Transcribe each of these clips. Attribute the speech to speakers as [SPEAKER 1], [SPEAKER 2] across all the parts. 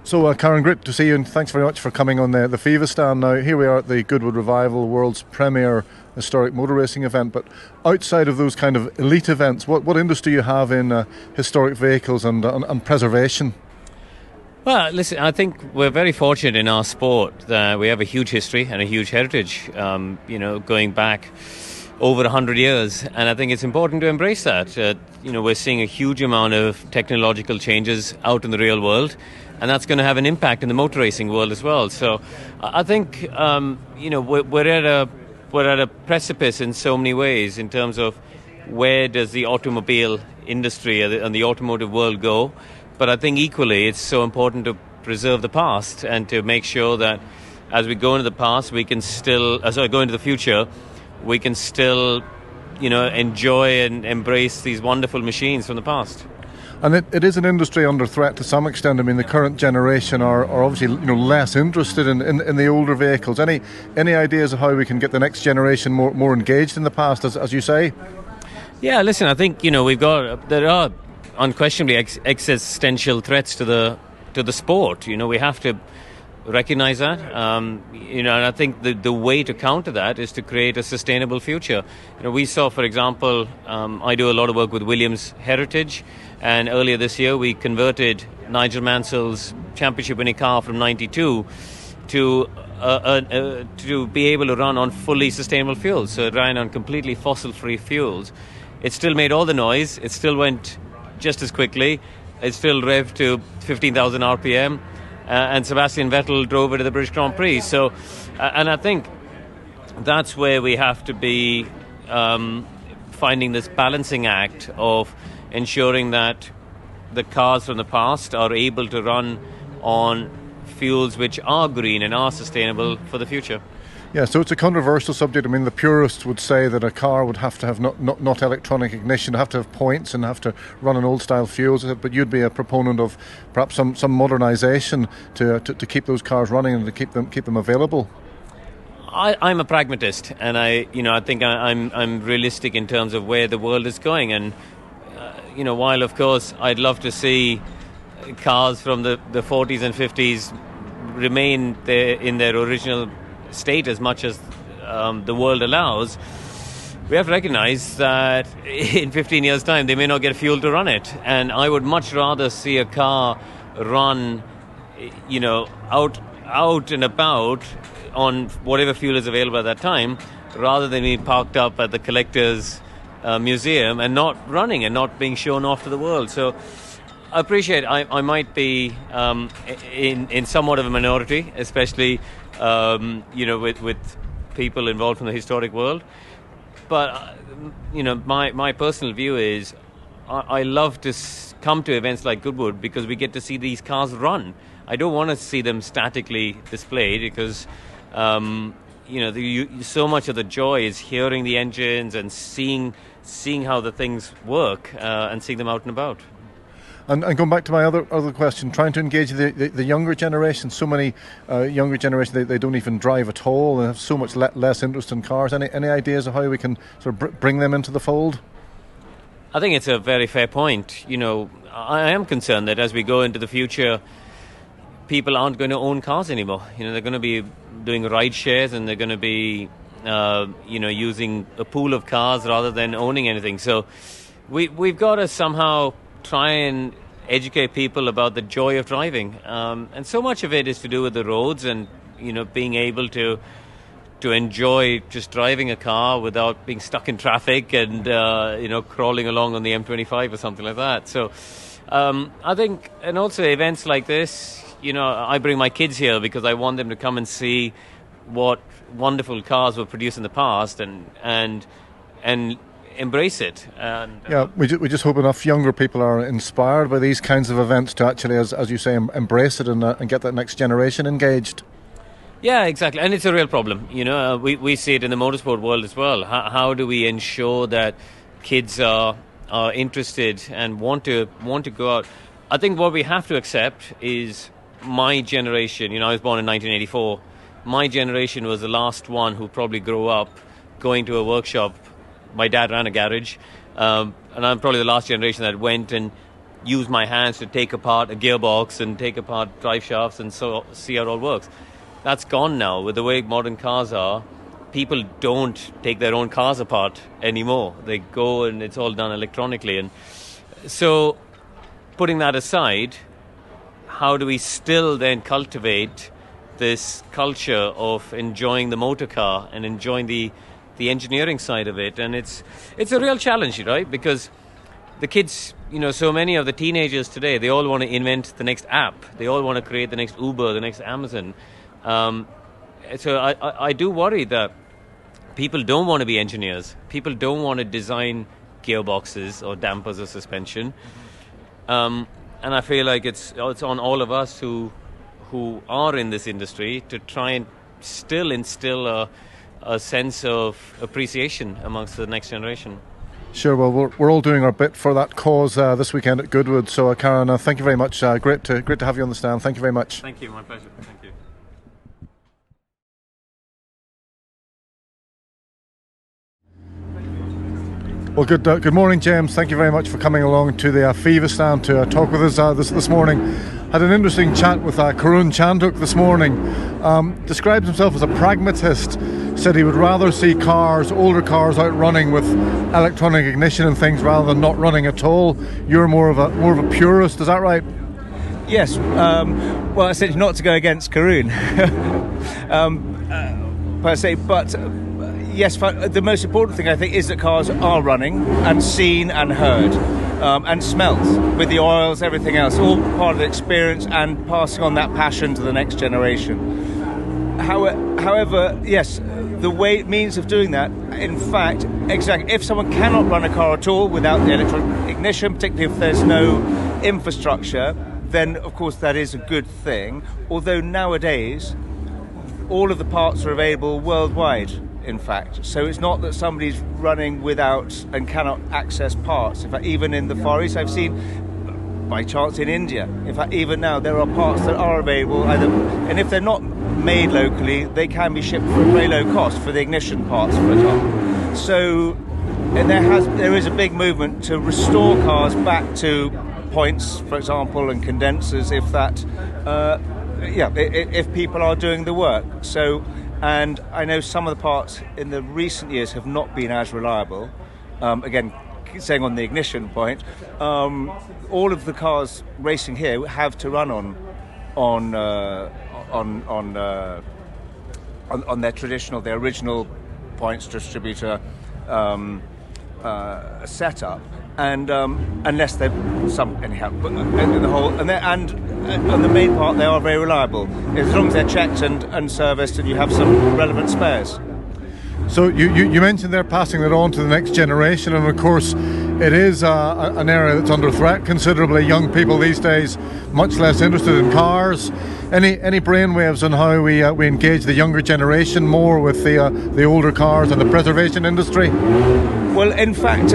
[SPEAKER 1] So, Karen, great to see you, and thanks very much for coming on the FIVA stand. Now, here we are at the Goodwood Revival, world's premier historic motor racing event. But outside of those kind of elite events, what interest do you have in historic vehicles and preservation?
[SPEAKER 2] Well, listen, I think we're very fortunate in our sport that we have a huge history and a huge heritage, going back over 100 years. And I think it's important to embrace that. We're seeing a huge amount of technological changes out in the real world, and that's going to have an impact in the motor racing world as well. So I think, we're at a precipice in so many ways in terms of where does the automobile industry and the automotive world go. But I think equally it's so important to preserve the past and to make sure that as we go into the past, we can still, go into the future, we can still, enjoy and embrace these wonderful machines from the past.
[SPEAKER 1] And it is an industry under threat to some extent. I mean, the current generation are obviously less interested in the older vehicles. Any ideas of how we can get the next generation more engaged in the past, as you say?
[SPEAKER 2] Yeah, listen, I think there are unquestionably existential threats to the sport. We have to recognize that. And I think the way to counter that is to create a sustainable future. We saw, for example, I do a lot of work with Williams Heritage, and earlier this year we converted Nigel Mansell's championship-winning car from '92 to be able to run on fully sustainable fuels. So it ran on completely fossil-free fuels. It still made all the noise. It still went just as quickly. It still revved to 15,000 RPM. And Sebastian Vettel drove it at the British Grand Prix. So, and I think that's where we have to be finding this balancing act of ensuring that the cars from the past are able to run on fuels which are green and are sustainable for the future.
[SPEAKER 1] Yeah, so it's a controversial subject. I mean, the purists would say that a car would have to have not electronic ignition, have to have points and have to run on old-style fuels. But you'd be a proponent of perhaps some modernisation to keep those cars running and to keep them available.
[SPEAKER 2] I'm a pragmatist, and I think I'm realistic in terms of where the world is going. And while of course I'd love to see cars from the 40s and 50s remain in their original state as much as the world allows, we have to recognize that in 15 years' time they may not get fuel to run it. And I would much rather see a car run out and about on whatever fuel is available at that time, rather than being parked up at the collector's museum and not running and not being shown off to the world. So I appreciate I might be in somewhat of a minority, especially with people involved from the historic world. But my personal view is I love to come to events like Goodwood because we get to see these cars run. I don't want to see them statically displayed because so much of the joy is hearing the engines and seeing how the things work and seeing them out and about.
[SPEAKER 1] And going back to my other question, trying to engage the younger generation. So many younger generation, they don't even drive at all. They have so much less interest in cars. Any ideas of how we can sort of bring them into the fold?
[SPEAKER 2] I think it's a very fair point. I am concerned that as we go into the future, people aren't going to own cars anymore. They're going to be doing ride shares, and they're going to be using a pool of cars rather than owning anything. So we've got to somehow try and educate people about the joy of driving, and so much of it is to do with the roads and being able to enjoy just driving a car without being stuck in traffic and crawling along on the M25 or something like that. So I think, and also events like this, I bring my kids here because I want them to come and see what wonderful cars were produced in the past and embrace it. And
[SPEAKER 1] we just hope enough younger people are inspired by these kinds of events to actually, as you say, embrace it and get that next generation engaged.
[SPEAKER 2] Yeah, exactly, and it's a real problem. We see it in the motorsport world as well. How do we ensure that kids are interested and want to go out? I think what we have to accept is my generation. I was born in 1984. My generation was the last one who probably grew up going to a workshop. My dad ran a garage, and I'm probably the last generation that went and use my hands to take apart a gearbox and take apart drive shafts and so see how it all works. That's gone now. With the way modern cars are, people don't take their own cars apart anymore. They go and it's all done electronically. And so, putting that aside, how do we still then cultivate this culture of enjoying the motor car and enjoying the engineering side of it? And it's a real challenge, right? Because the kids, so many of the teenagers today, they all want to invent the next app. They all want to create the next Uber, the next Amazon. So I do worry that people don't want to be engineers. People don't want to design gearboxes or dampers or suspension. And I feel like it's on all of us who are in this industry to try and still instill a sense of appreciation amongst the next generation.
[SPEAKER 1] Sure, well, we're all doing our bit for that cause this weekend at Goodwood. So, Karen, thank you very much. Great to have you on the stand. Thank you very much.
[SPEAKER 2] Thank you, my pleasure. Thank you.
[SPEAKER 1] Well, good morning, James. Thank you very much for coming along to the FIVA stand to talk with us this morning. Had an interesting chat with Karun Chanduk this morning. Describes himself as a pragmatist. Said he would rather see older cars out running with electronic ignition and things rather than not running at all. You're more of a purist, is that right?
[SPEAKER 3] Yes. Well, essentially not to go against Karun per se, but. Yes, the most important thing I think is that cars are running and seen and heard and smelt with the oils, everything else, all part of the experience and passing on that passion to the next generation. However, yes, the means of doing that, in fact, exactly, if someone cannot run a car at all without the electronic ignition, particularly if there's no infrastructure, then of course that is a good thing. Although nowadays, all of the parts are available worldwide. In fact, so it's not that somebody's running without and cannot access parts. In fact, even in the Far East, I've seen, by chance, in India. In fact, even now there are parts that are available, and if they're not made locally, they can be shipped for a very low cost for the ignition parts, for example. So, and there is a big movement to restore cars back to points, for example, and condensers, if that, if people are doing the work. So. And I know some of the parts in the recent years have not been as reliable. Again, saying on the ignition point, all of the cars racing here have to run on their original points distributor setup, and unless they're on the main part, they are very reliable as long as they're checked and serviced, and you have some relevant spares.
[SPEAKER 1] So you mentioned they're passing it on to the next generation, and of course it is an area that's under threat considerably. Young people these days much less interested in cars. Any brainwaves on how we engage the younger generation more with the older cars and the preservation industry?
[SPEAKER 3] Well, in fact,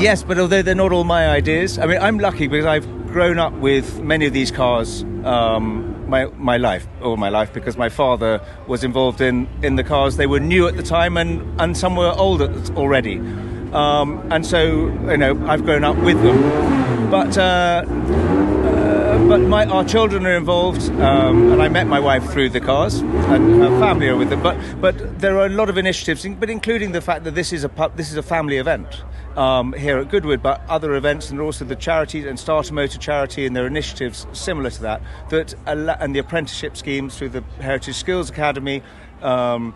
[SPEAKER 3] yes, but although they're not all my ideas, I mean, I'm lucky because I've grown up with many of these cars all my life, because my father was involved in the cars. They were new at the time, and some were old already, and so I've grown up with them. But our children are involved, and I met my wife through the cars, and her family are with them. But there are a lot of initiatives, but including the fact that this is a family event here at Goodwood, but other events, and also the charities and Starter Motor Charity and their initiatives similar to that and the apprenticeship schemes through the Heritage Skills Academy, an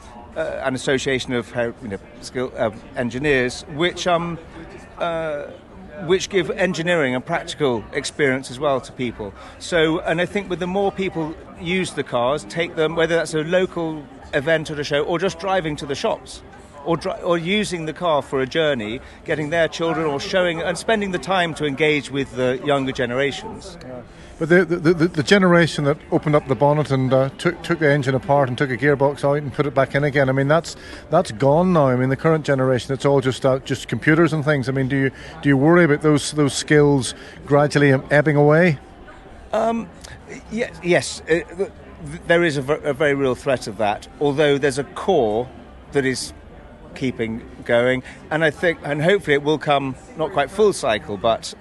[SPEAKER 3] association of skill engineers, which give engineering and practical experience as well to people. So, and I think with the more people use the cars, take them, whether that's a local event at a show or just driving to the shops, or using the car for a journey, getting their children or showing and spending the time to engage with the younger generations.
[SPEAKER 1] But the generation that opened up the bonnet and took the engine apart and took a gearbox out and put it back in again, I mean that's gone now. I mean the current generation, it's all just computers and things. I mean, do you worry about those skills gradually ebbing away?
[SPEAKER 3] Yes. There is a very real threat of that. Although there's a core that is keeping going. And I think, and hopefully it will come, not quite full cycle, but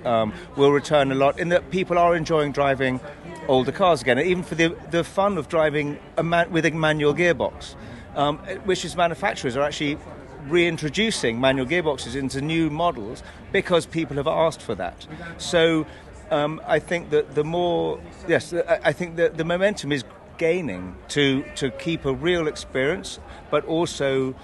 [SPEAKER 3] will return a lot in that people are enjoying driving older cars again, and even for the fun of driving with a manual gearbox, which is manufacturers are actually reintroducing manual gearboxes into new models because people have asked for that. So I think that I think that the momentum is gaining to keep a real experience, but also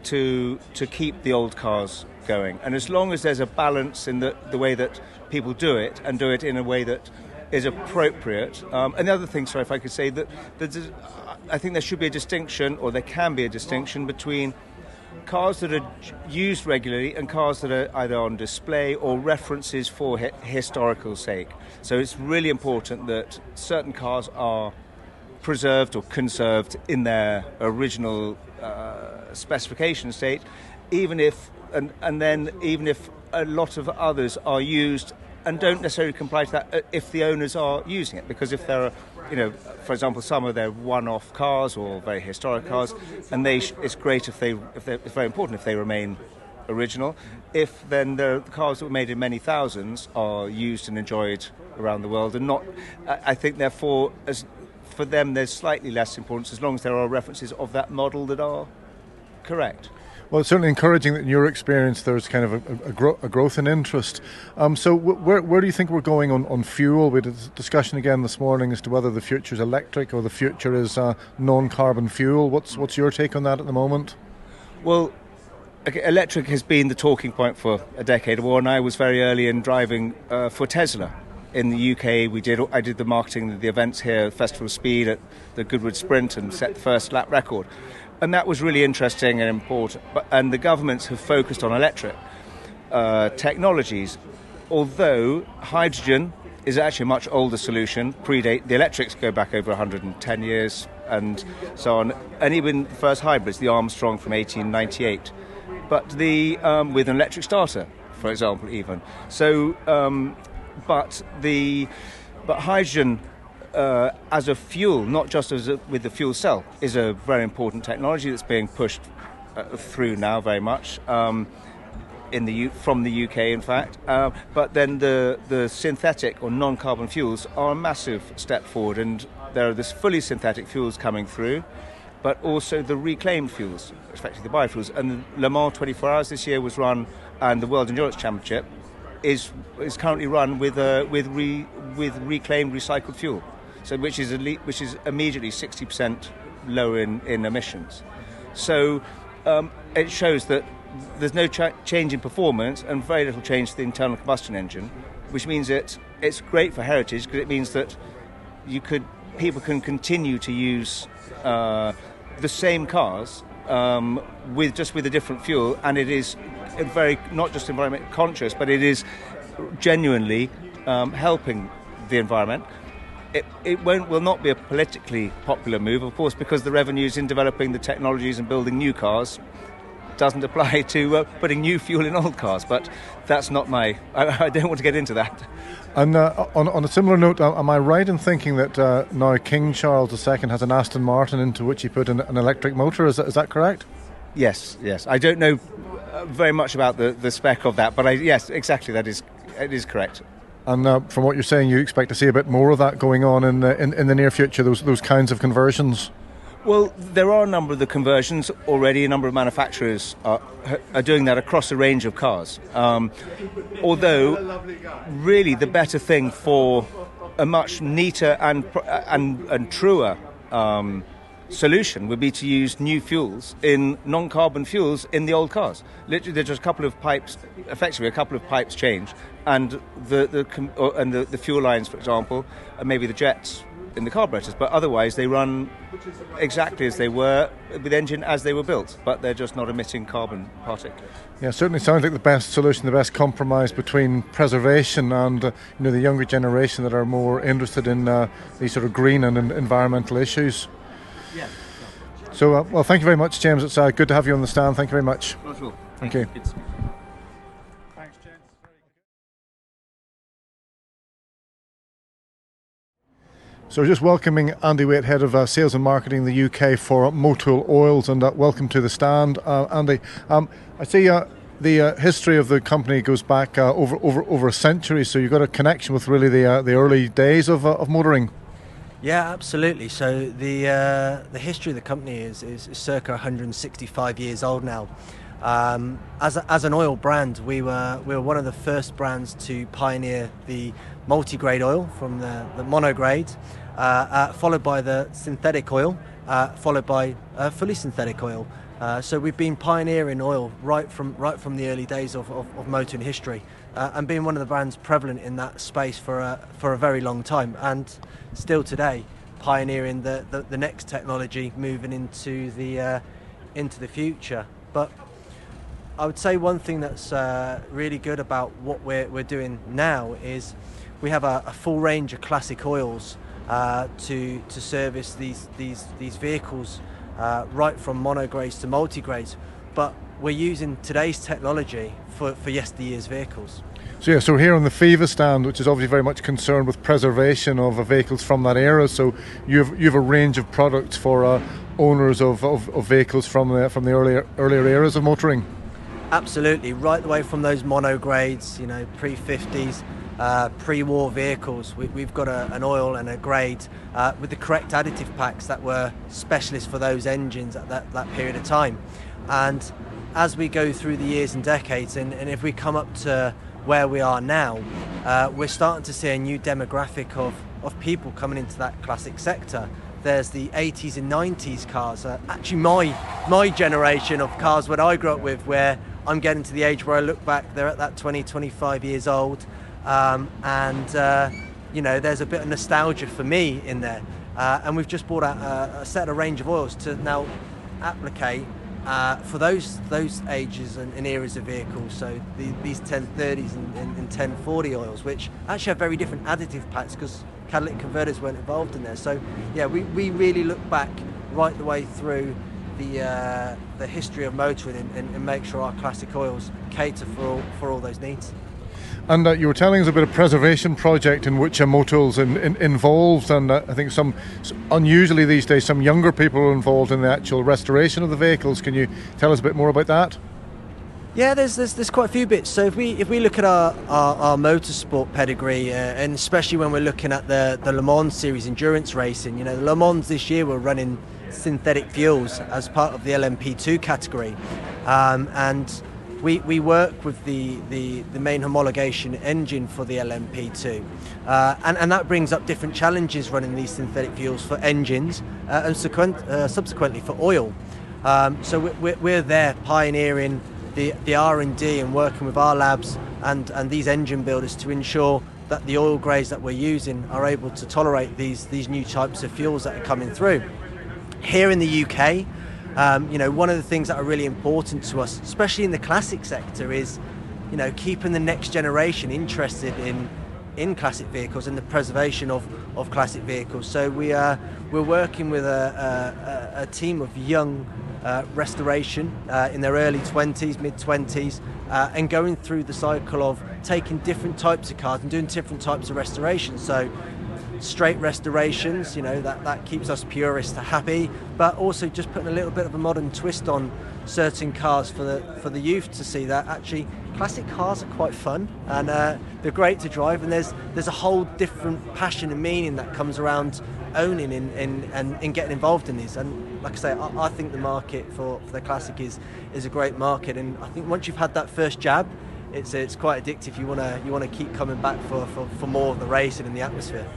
[SPEAKER 3] to keep the old cars going. And as long as there's a balance in the way that people do it, and do it in a way that is appropriate. And the other thing, sorry, if I could say, that I think there should be a distinction, or there can be a distinction, between cars that are used regularly and cars that are either on display or references for historical sake. So it's really important that certain cars are preserved or conserved in their original specification state, even if a lot of others are used and don't necessarily comply to that if the owners are using it. Because if there are, for example, some of their one-off cars or very historic cars, and it's great it's very important if they remain original. If then the cars that were made in many thousands are used and enjoyed around the world, and not, I think therefore, for them there's slightly less importance as long as there are references of that model that are correct.
[SPEAKER 1] Well, it's certainly encouraging that in your experience there's kind of a growth in interest. So where do you think we're going on fuel? We had a discussion again this morning as to whether the future is electric or the future is non-carbon fuel. What's your take on that at the moment?
[SPEAKER 3] Well, electric has been the talking point for a decade or more, and I was very early in driving for Tesla. In the UK, I did the marketing, the events here, Festival of Speed at the Goodwood Sprint, and set the first lap record. And that was really interesting and important. And the governments have focused on electric technologies, although hydrogen is actually a much older solution. The electrics go back over 110 years and so on. And even the first hybrids, the Armstrong from 1898, but with an electric starter, for example, even. So, but hydrogen as a fuel, not just with the fuel cell, is a very important technology that's being pushed through now very much from the UK, in fact. But then the synthetic or non-carbon fuels are a massive step forward, and there are this fully synthetic fuels coming through, but also the reclaimed fuels, effectively the biofuels. And Le Mans 24 Hours this year was run, and the World Endurance Championship is currently run with reclaimed recycled fuel. So which is immediately 60% lower in emissions. So it shows that there's no change in performance and very little change to the internal combustion engine, which means it's great for heritage, because it means that people can continue to use the same cars with a different fuel, and it is very not just environmentally conscious, but it is genuinely helping the environment. It will not be a politically popular move, of course, because the revenues in developing the technologies and building new cars doesn't apply to putting new fuel in old cars. But that's not I don't want to get into that.
[SPEAKER 1] And on a similar note, am I right in thinking that now King Charles II has an Aston Martin into which he put an electric motor? Is that correct?
[SPEAKER 3] Yes. I don't know very much about the spec of that, but yes, exactly, it is correct.
[SPEAKER 1] And from what you're saying, you expect to see a bit more of that going on in the near future, those kinds of conversions?
[SPEAKER 3] Well, there are a number of the conversions already. A number of manufacturers are doing that across a range of cars. Although, really, the better thing for a much neater and truer solution would be to use new fuels in non-carbon fuels in the old cars. Literally, there's just a couple of pipes change, and the fuel lines, for example, and maybe the jets in the carburetors, but otherwise they run exactly as they were with the engine as they were built, but they're just not emitting carbon particles.
[SPEAKER 1] Yeah, certainly sounds like the best solution, the best compromise between preservation and the younger generation that are more interested in these sort of green and environmental issues.
[SPEAKER 3] Yeah.
[SPEAKER 1] So, well, thank you very much, James. It's good to have you on the stand. Thank you very much.
[SPEAKER 3] Thank you.
[SPEAKER 1] Thanks, James. So we're just welcoming Andy Waite, Head of Sales and Marketing in the UK for Motul Oils, and welcome to the stand. Andy, I see the history of the company goes back over a century, so you've got a connection with really the early days of motoring.
[SPEAKER 4] Yeah, absolutely. So the history of the company is circa 165 years old now. As an oil brand, we were one of the first brands to pioneer the multi-grade oil from the monograde, followed by the synthetic oil, followed by fully synthetic oil. So we've been pioneering oil right from the early days of motoring history, and being one of the brands prevalent in that space for a very long time, and still today pioneering the next technology moving into the future. But I would say one thing that's really good about what we're doing now is we have a full range of classic oils to service these vehicles, right from monogrades to multigrades. But we're using today's technology for yesteryear's vehicles.
[SPEAKER 1] So here on the FIVA stand, which is obviously very much concerned with preservation of vehicles from that era. So you have a range of products for owners of vehicles from the earlier eras of motoring.
[SPEAKER 4] Absolutely, right the way from those monogrades, pre-50s, pre-war vehicles. We've got an oil and a grade with the correct additive packs that were specialists for those engines at that period of time. And as we go through the years and decades, and if we come up to where we are now, we're starting to see a new demographic of people coming into that classic sector. There's the 80s and 90s cars, actually my generation of cars what I grew up with, where I'm getting to the age where I look back, they're at that 25 years old, and there's a bit of nostalgia for me in there, and we've just brought out a range of oils to now applicate for those ages and eras of vehicles. So these 1030s and 1040 oils, which actually have very different additive packs because catalytic converters weren't involved in there. So yeah, we really look back right the way through the history of motoring and make sure our classic oils cater for all those needs.
[SPEAKER 1] And you were telling us a bit of preservation project in which Motul's involved, and I think unusually these days some younger people are involved in the actual restoration of the vehicles. Can you tell us a bit more about that?
[SPEAKER 4] Yeah, there's quite a few bits. So if we look at our motorsport pedigree, and especially when we're looking at the Le Mans series endurance racing, the Le Mans this year we're running synthetic fuels as part of the LMP2 category, and we work with the main homologation engine for the LMP2, and that brings up different challenges running these synthetic fuels for engines and subsequently for oil. So we're there pioneering the R&D and working with our labs and these engine builders to ensure that the oil grades that we're using are able to tolerate these new types of fuels that are coming through. Here in the UK, one of the things that are really important to us, especially in the classic sector, is keeping the next generation interested in classic vehicles and the preservation of classic vehicles. So we're working with a team of young restoration in their early 20s, mid-20s, and going through the cycle of taking different types of cars and doing different types of restorations. So straight restorations, that keeps us purists happy, but also just putting a little bit of a modern twist on certain cars for the youth to see that actually classic cars are quite fun and they're great to drive, and there's a whole different passion and meaning that comes around owning and getting involved in these. And like I say, I think the market for the classic is a great market, and I think once you've had that first jab, it's quite addictive. You want to keep coming back for more of the racing and the atmosphere.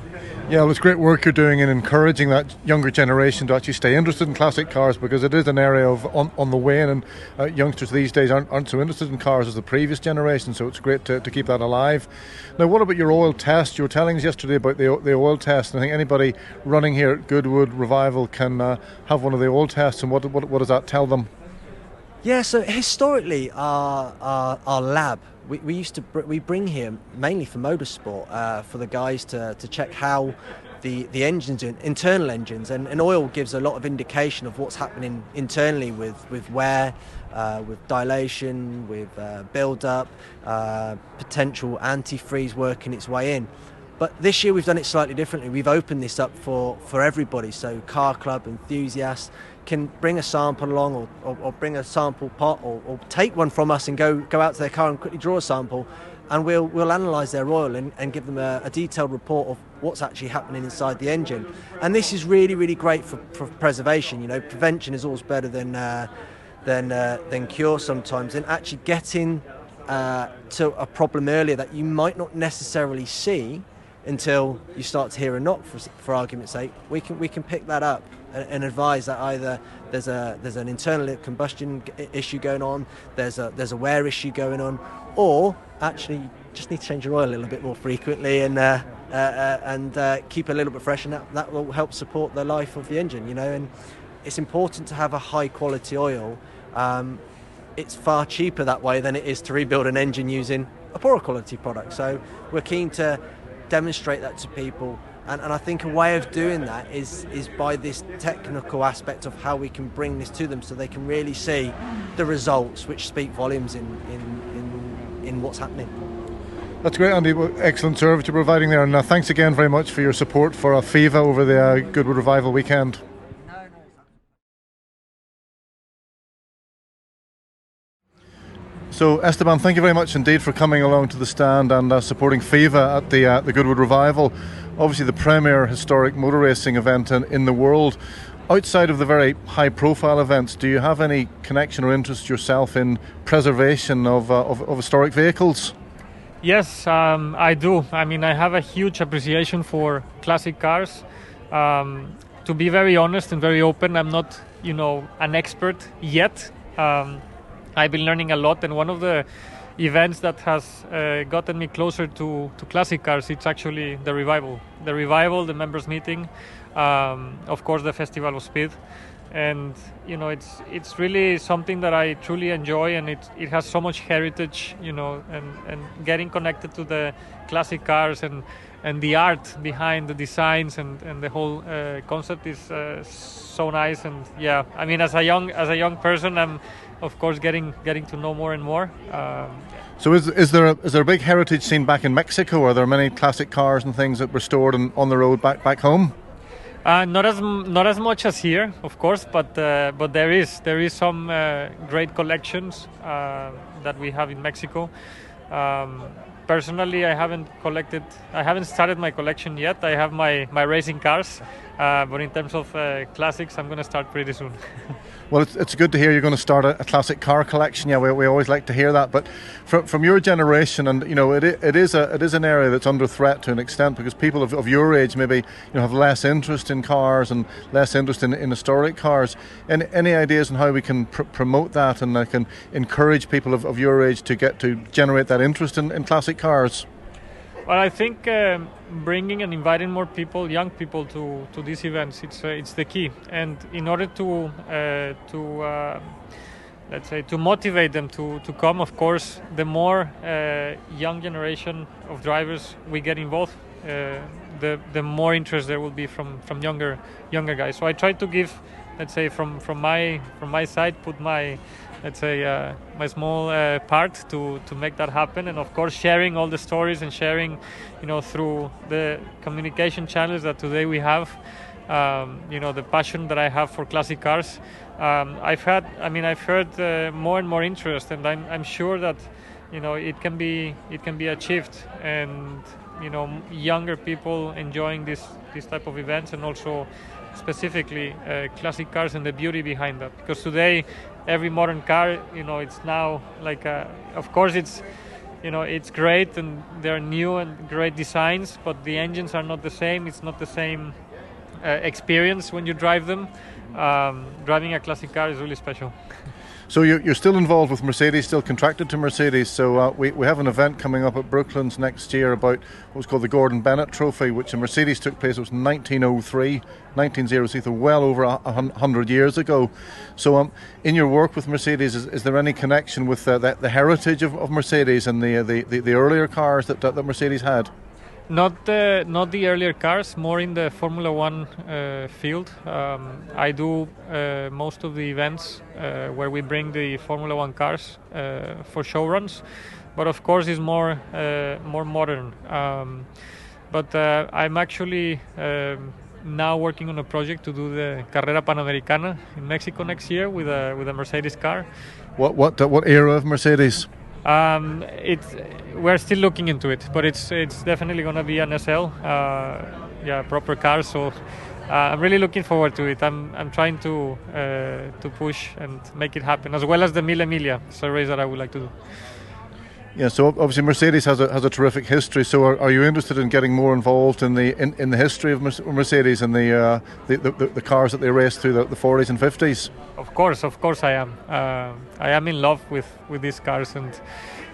[SPEAKER 1] Yeah, well, it's great work you're doing in encouraging that younger generation to actually stay interested in classic cars, because it is an area of on the wane, and youngsters these days aren't so interested in cars as the previous generation, so it's great to keep that alive. Now, what about your oil test? You were telling us yesterday about the oil test, and I think anybody running here at Goodwood Revival can have one of the oil tests, and what does that tell them?
[SPEAKER 4] Yeah, so historically our lab, we bring here mainly for motorsport, for the guys to check how the engines do, internal engines, and oil gives a lot of indication of what's happening internally with wear, with dilation, with build-up, potential antifreeze working its way in. But this year we've done it slightly differently. We've opened this up for everybody. So car club enthusiasts can bring a sample along, or bring a sample pot, or take one from us and go out to their car and quickly draw a sample, and we'll analyse their oil and give them a detailed report of what's actually happening inside the engine. And this is really, really great for preservation. You know, prevention is always better than cure sometimes, and actually getting to a problem earlier that you might not necessarily see until you start to hear a knock, for argument's sake. We can pick that up and advise that either there's an internal combustion issue going on, there's a wear issue going on, or actually you just need to change your oil a little bit more frequently and keep it a little bit fresh, and that will help support the life of the engine. You know, and it's important to have a high quality oil. It's far cheaper that way than it is to rebuild an engine using a poorer quality product. So we're keen to demonstrate that to people, and I think a way of doing that is by this technical aspect of how we can bring this to them, so they can really see the results, which speak volumes in what's happening.
[SPEAKER 1] That's great, Andy. Excellent service you're providing there, and thanks again very much for your support for FIVA over the Goodwood Revival weekend. So Esteban, thank you very much indeed for coming along to the stand and supporting FIVA at the Goodwood Revival. Obviously the premier historic motor racing event in the world. Outside of the very high profile events, do you have any connection or interest yourself in preservation of historic vehicles?
[SPEAKER 5] Yes, I do. I mean, I have a huge appreciation for classic cars. To be very honest and very open, I'm not, an expert yet. I've been learning a lot, and one of the events that has gotten me closer to classic cars, it's actually the Revival. The Revival, the members meeting, of course the Festival of Speed. And, it's really something that I truly enjoy, and it has so much heritage, and getting connected to the classic cars and the art behind the designs and the whole concept is so nice. And yeah, I mean, as a young person, I'm of course getting to know more and more.
[SPEAKER 1] So is there a big heritage scene back in Mexico? Are there many classic cars and things that were stored on the road back home?
[SPEAKER 5] Not as much as here, of course, but there is some great collections that we have in Mexico. Personally, I haven't started my collection yet. I have my racing cars, but in terms of classics, I'm going to start pretty soon.
[SPEAKER 1] Well, it's good to hear you're going to start a classic car collection. Yeah, we always like to hear that. But from your generation, and it is an area that's under threat to an extent, because people of your age maybe have less interest in cars and less interest in historic cars. Any ideas on how we can promote that and can encourage people of your age to generate that interest in classic cars?
[SPEAKER 5] Well, I think bringing and inviting more people, young people, to these events, it's the key. And in order to let's say, to motivate them to come, of course, the more young generation of drivers we get involved, the more interest there will be from younger guys. So I try to give, let's say, from my side, put my, let's say, my small part to make that happen, and of course sharing all the stories and sharing, through the communication channels that today we have, the passion that I have for classic cars. I've heard more and more interest, and I'm sure that it can be achieved, and younger people enjoying this type of events, and also specifically classic cars and the beauty behind that. Because today every modern car, it's now like of course it's great, and they're new and great designs, but the engines are not the same. It's not the same experience when you drive them. Driving a classic car is really special.
[SPEAKER 1] So you're still involved with Mercedes, still contracted to Mercedes. So we have an event coming up at Brooklands next year about what was called the Gordon Bennett Trophy, which in Mercedes took place. It was 1903, so well over 100 years ago. So in your work with Mercedes, is there any connection with the heritage of Mercedes and the earlier cars that Mercedes had?
[SPEAKER 5] Not the earlier cars, more in the Formula One field. I do most of the events where we bring the Formula One cars for show runs, but of course it's more modern. But I'm actually now working on a project to do the Carrera Panamericana in Mexico next year with a Mercedes car.
[SPEAKER 1] What era of Mercedes?
[SPEAKER 5] We're still looking into it, but it's definitely going to be an SL, proper car. So I'm really looking forward to it. I'm trying to push and make it happen, as well as the Mille Miglia. It's a race that I would like to do.
[SPEAKER 1] Yeah, so obviously Mercedes has a terrific history. So are you interested in getting more involved in the history of Mercedes and the cars that they race through the 40s and 50s?
[SPEAKER 5] Of course I am. I am in love with these cars, and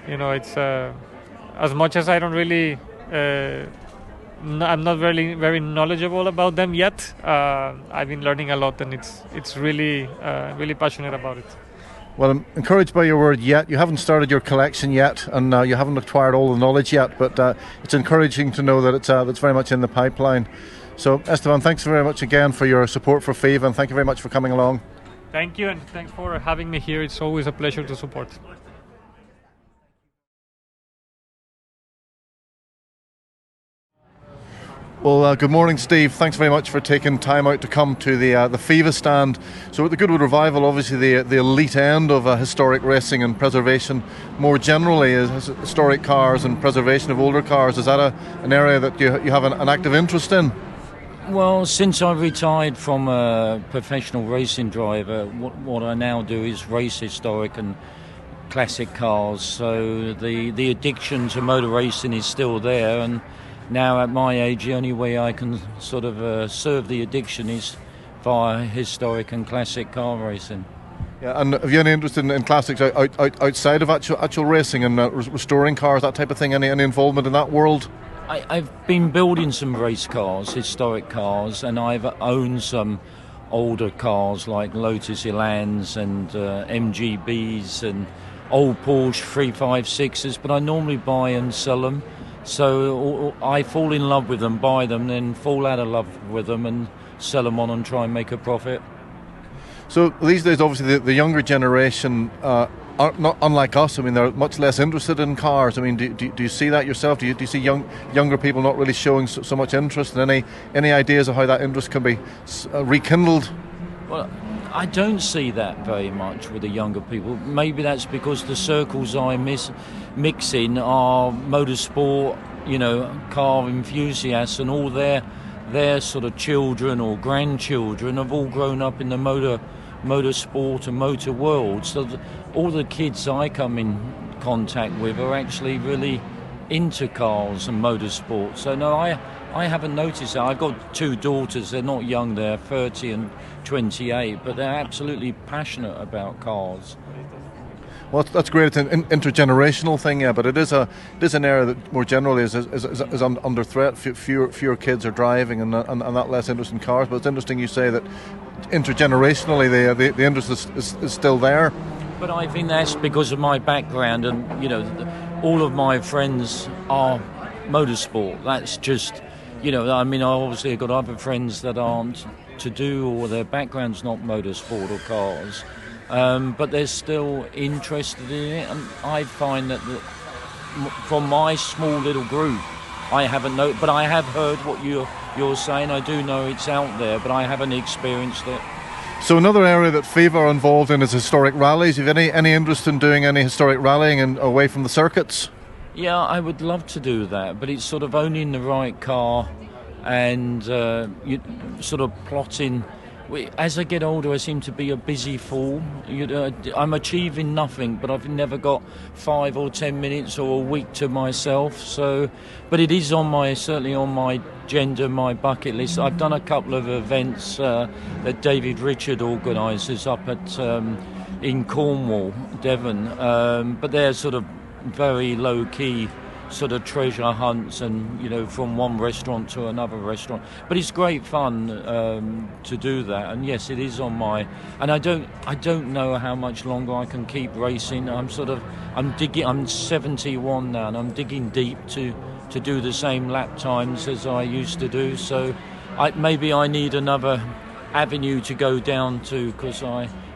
[SPEAKER 5] it's as much as I don't really. I'm not really very knowledgeable about them yet. I've been learning a lot, and it's really passionate about it.
[SPEAKER 1] Well, I'm encouraged by your word yet. You haven't started your collection yet, and you haven't acquired all the knowledge yet, but it's encouraging to know that it's very much in the pipeline. So, Esteban, thanks very much again for your support for FIVA, and thank you very much for coming along.
[SPEAKER 5] Thank you, and thanks for having me here. It's always a pleasure to support.
[SPEAKER 1] Well, good morning, Steve. Thanks very much for taking time out to come to the FIVA stand. So at the Goodwood Revival, obviously the elite end of historic racing and preservation more generally is historic cars and preservation of older cars. Is that an area that you have an active interest in?
[SPEAKER 6] Well, since I retired from a professional racing driver, what I now do is race historic and classic cars. So the addiction to motor racing is still there, and now at my age, the only way I can sort of serve the addiction is via historic and classic car racing.
[SPEAKER 1] Yeah, and have you any interest in classics outside of actual racing and restoring cars, that type of thing? Any involvement in that world?
[SPEAKER 6] I've been building some race cars, historic cars, and I've owned some older cars like Lotus Elans and MGBs and old Porsche 356s, but I normally buy and sell them. So I fall in love with them, buy them, then fall out of love with them and sell them on and try and make a profit.
[SPEAKER 1] So these days, obviously, the younger generation are not unlike us. I mean, they're much less interested in cars. I mean, do you see that yourself? Do you see younger people not really showing so much interest? And any ideas of how that interest can be rekindled?
[SPEAKER 6] Well, I don't see that very much with the younger people. Maybe that's because the circles I mix in are motorsport, car enthusiasts, and all their sort of children or grandchildren have all grown up in the motorsport and motor world. So all the kids I come in contact with are actually really into cars and motorsport. So no, I haven't noticed that. I've got two daughters. They're not young. They're 30 and 28, but they're absolutely passionate about cars.
[SPEAKER 1] Well, that's great. It's an intergenerational thing, yeah. But it is an area that more generally is under threat. Fewer kids are driving, and that less interest in cars. But it's interesting you say that intergenerationally the interest is still there.
[SPEAKER 6] But I think that's because of my background, and all of my friends are motorsport. That's just, I mean, I obviously have got other friends that aren't to do, or their background's not motorsport or cars, but they're still interested in it. And I find that from my small little group, I haven't known, but I have heard what you're saying. I do know it's out there, but I haven't experienced it.
[SPEAKER 1] So another area that FIVA are involved in is historic rallies. Have you any interest in doing any historic rallying and away from the circuits?
[SPEAKER 6] Yeah, I would love to do that, but it's sort of owning the right car and you sort of plotting. As I get older, I seem to be a busy fool. I'm achieving nothing, but I've never got 5 or 10 minutes or a week to myself. So, but it is certainly on my agenda, my bucket list. I've done a couple of events that David Richard organises up at in Cornwall, Devon, but they're sort of very low key sort of treasure hunts, and from one restaurant to another restaurant, but it's great fun to do that. And yes, it is on my, and I don't know how much longer I can keep racing. I'm 71 now, and I'm digging deep to do the same lap times as I used to do. So maybe I need another avenue to go down to, because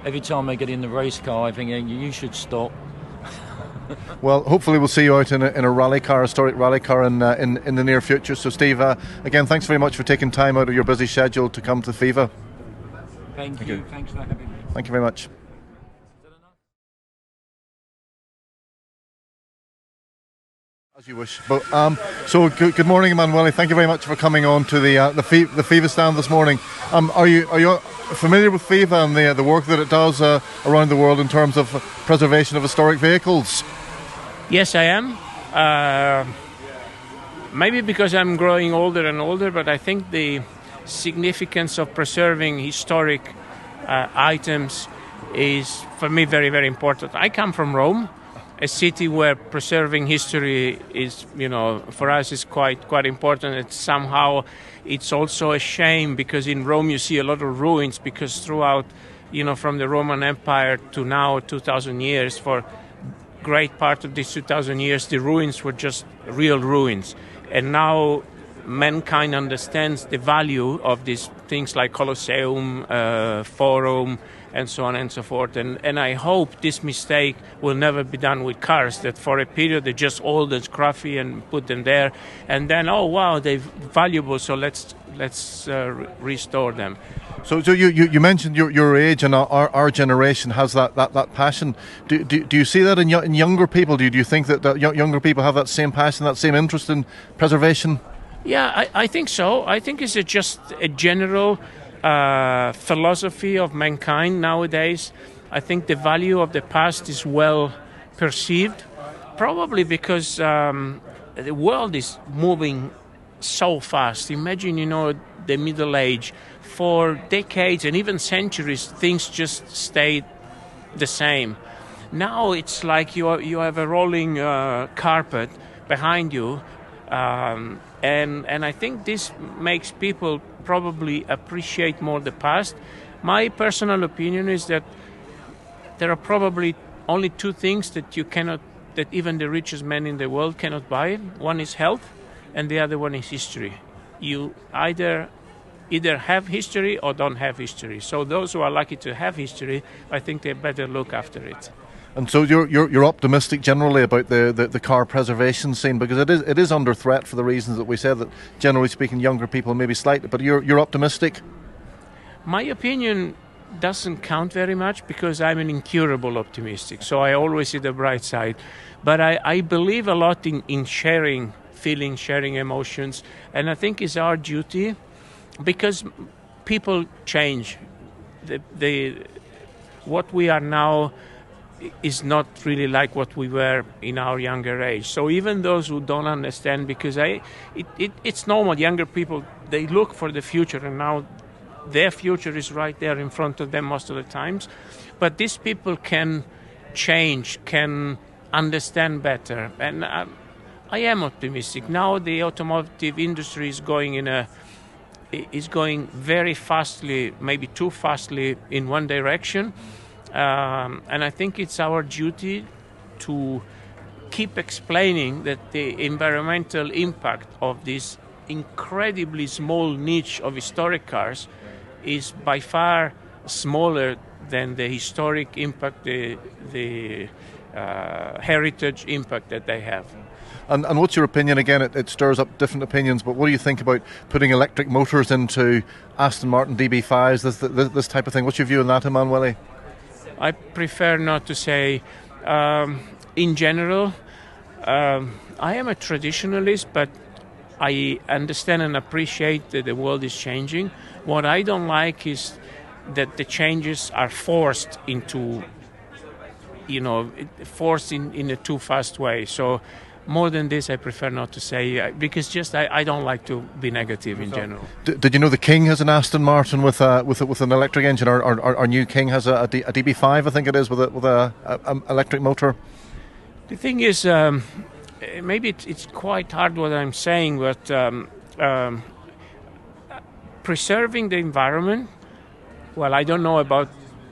[SPEAKER 6] every time I get in the race car I think, hey, you should stop.
[SPEAKER 1] Well, hopefully we'll see you out in a rally car, a historic rally car in the near future. So Steve, again, thanks very much for taking time out of your busy schedule to come to the FIVA.
[SPEAKER 6] Thank you. Thanks for having me.
[SPEAKER 1] Thank you very much. As you wish. But so good morning, Emanuele. Thank you very much for coming on to the FIVA stand this morning. Are you familiar with FIVA and the work that it does around the world in terms of preservation of historic vehicles?
[SPEAKER 7] Yes, I am. Maybe because I'm growing older and older, but I think the significance of preserving historic items is, for me, very, very important. I come from Rome, a city where preserving history is, for us is quite important. It's also a shame because in Rome you see a lot of ruins because throughout, from the Roman Empire to now 2,000 years, for great part of these 2,000 years, the ruins were just real ruins. And now mankind understands the value of these things like Colosseum, Forum, and so on and so forth. And I hope this mistake will never be done with cars, that for a period they're just old and scruffy and put them there. And then, oh, wow, they're valuable, so let's restore them.
[SPEAKER 1] So you mentioned your age and our generation has that passion. Do you see that in younger people? Do you think that younger people have that same passion, that same interest in preservation?
[SPEAKER 7] Yeah, I think so. I think it's just a general philosophy of mankind nowadays. I think the value of the past is well perceived, probably because the world is moving so fast. Imagine, the Middle Age. For decades and even centuries, things just stayed the same. Now it's like you have a rolling carpet behind you, and I think this makes people probably appreciate more the past. My personal opinion is that there are probably only two things that that even the richest men in the world cannot buy. One is health, and the other one is history. You either have history or don't have history. So those who are lucky to have history, I think they better look after it.
[SPEAKER 1] And so you're optimistic generally about the car preservation scene, because it is under threat for the reasons that we said, that generally speaking younger people maybe slightly, but you're optimistic?
[SPEAKER 7] My opinion doesn't count very much because I'm an incurable optimistic, so I always see the bright side. But I believe a lot in sharing feelings, sharing emotions, and I think it's our duty because people change. What we are now is not really like what we were in our younger age. So even those who don't understand, because it's normal, younger people, they look for the future, and now their future is right there in front of them most of the times. But these people can change, can understand better, and I am optimistic. Now the automotive industry is going very fastly, maybe too fastly in one direction. And I think it's our duty to keep explaining that the environmental impact of this incredibly small niche of historic cars is by far smaller than the historic impact, the heritage impact that they have.
[SPEAKER 1] And what's your opinion? Again, it stirs up different opinions, but what do you think about putting electric motors into Aston Martin DB5s, this type of thing? What's your view on that, Emanuele?
[SPEAKER 7] I prefer not to say. In general, I am a traditionalist, but I understand and appreciate that the world is changing. What I don't like is that the changes are forced into, forced in a too fast way. So more than this, I prefer not to say, because I don't like to be negative in general.
[SPEAKER 1] Did you know the King has an Aston Martin with an electric engine? Our new King has a DB5, I think it is, with a electric motor.
[SPEAKER 7] The thing is, maybe it's quite hard what I'm saying, but preserving the environment. Well, I don't know about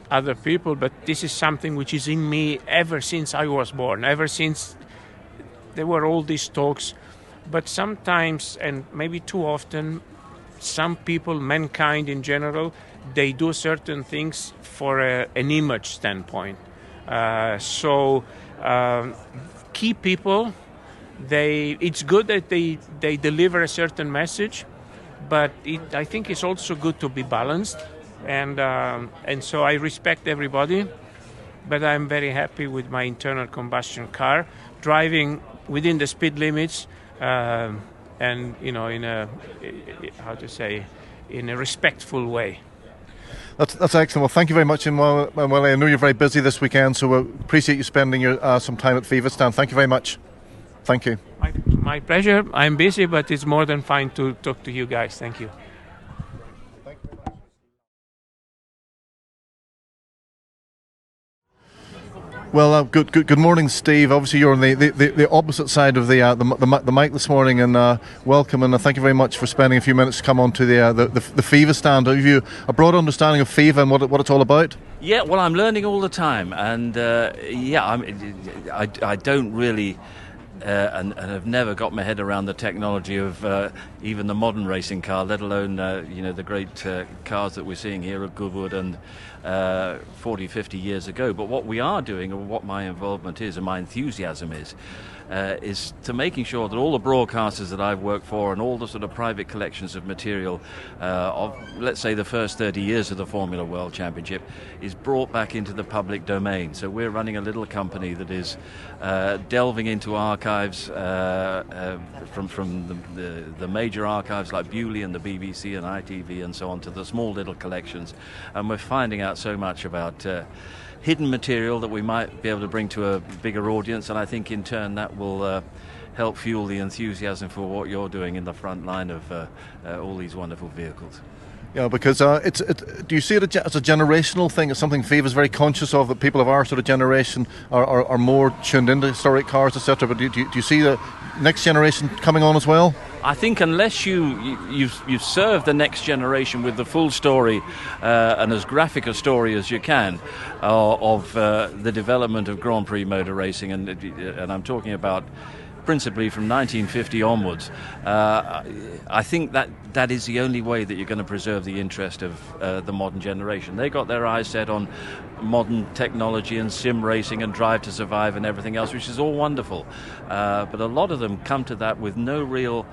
[SPEAKER 7] other people, but this is something which is in me ever since I was born. Ever since there were all these talks, but sometimes, and maybe too often, some people, mankind in general, they do certain things for an image standpoint. So key people, it's good that they deliver a certain message, but I think it's also good to be balanced, and so I respect everybody, but I'm very happy with my internal combustion car, driving within the speed limits, and in a respectful way.
[SPEAKER 1] That's excellent. Well, thank you very much. And well, I know you're very busy this weekend, so we appreciate you spending some time at FIVA stand. Thank you very much. Thank you.
[SPEAKER 7] My pleasure. I'm busy, but it's more than fine to talk to you guys. Thank you.
[SPEAKER 1] Well, good morning, Steve. Obviously, you're on the opposite side of the mic this morning, and welcome, and thank you very much for spending a few minutes to come on to the FIVA stand. Have you a broad understanding of FIVA and what it's all about?
[SPEAKER 8] Yeah, well, I'm learning all the time, and I don't really. And have never got my head around the technology of even the modern racing car, let alone the great cars that we're seeing here at Goodwood and 40, 50 years ago. But what we are doing, or what my involvement is and my enthusiasm is to making sure that all the broadcasters that I've worked for and all the sort of private collections of material of, let's say, the first 30 years of the Formula World Championship is brought back into the public domain. So we're running a little company that is delving into archives from the major archives like Bewley and the BBC and ITV and so on to the small little collections, and we're finding out so much about hidden material that we might be able to bring to a bigger audience, and I think in turn that will help fuel the enthusiasm for what you're doing in the front line of all these wonderful vehicles.
[SPEAKER 1] Yeah, because do you see it as a generational thing? It's something FIVA is very conscious of, that people of our sort of generation are more tuned into historic cars, etc. But do you see the next generation coming on as well?
[SPEAKER 8] I think unless you've served the next generation with the full story and as graphic a story as you can of the development of Grand Prix motor racing, and I'm talking about principally from 1950 onwards, I think that is the only way that you're going to preserve the interest of the modern generation. They got their eyes set on modern technology and sim racing and Drive to Survive and everything else, which is all wonderful. But a lot of them come to that with no real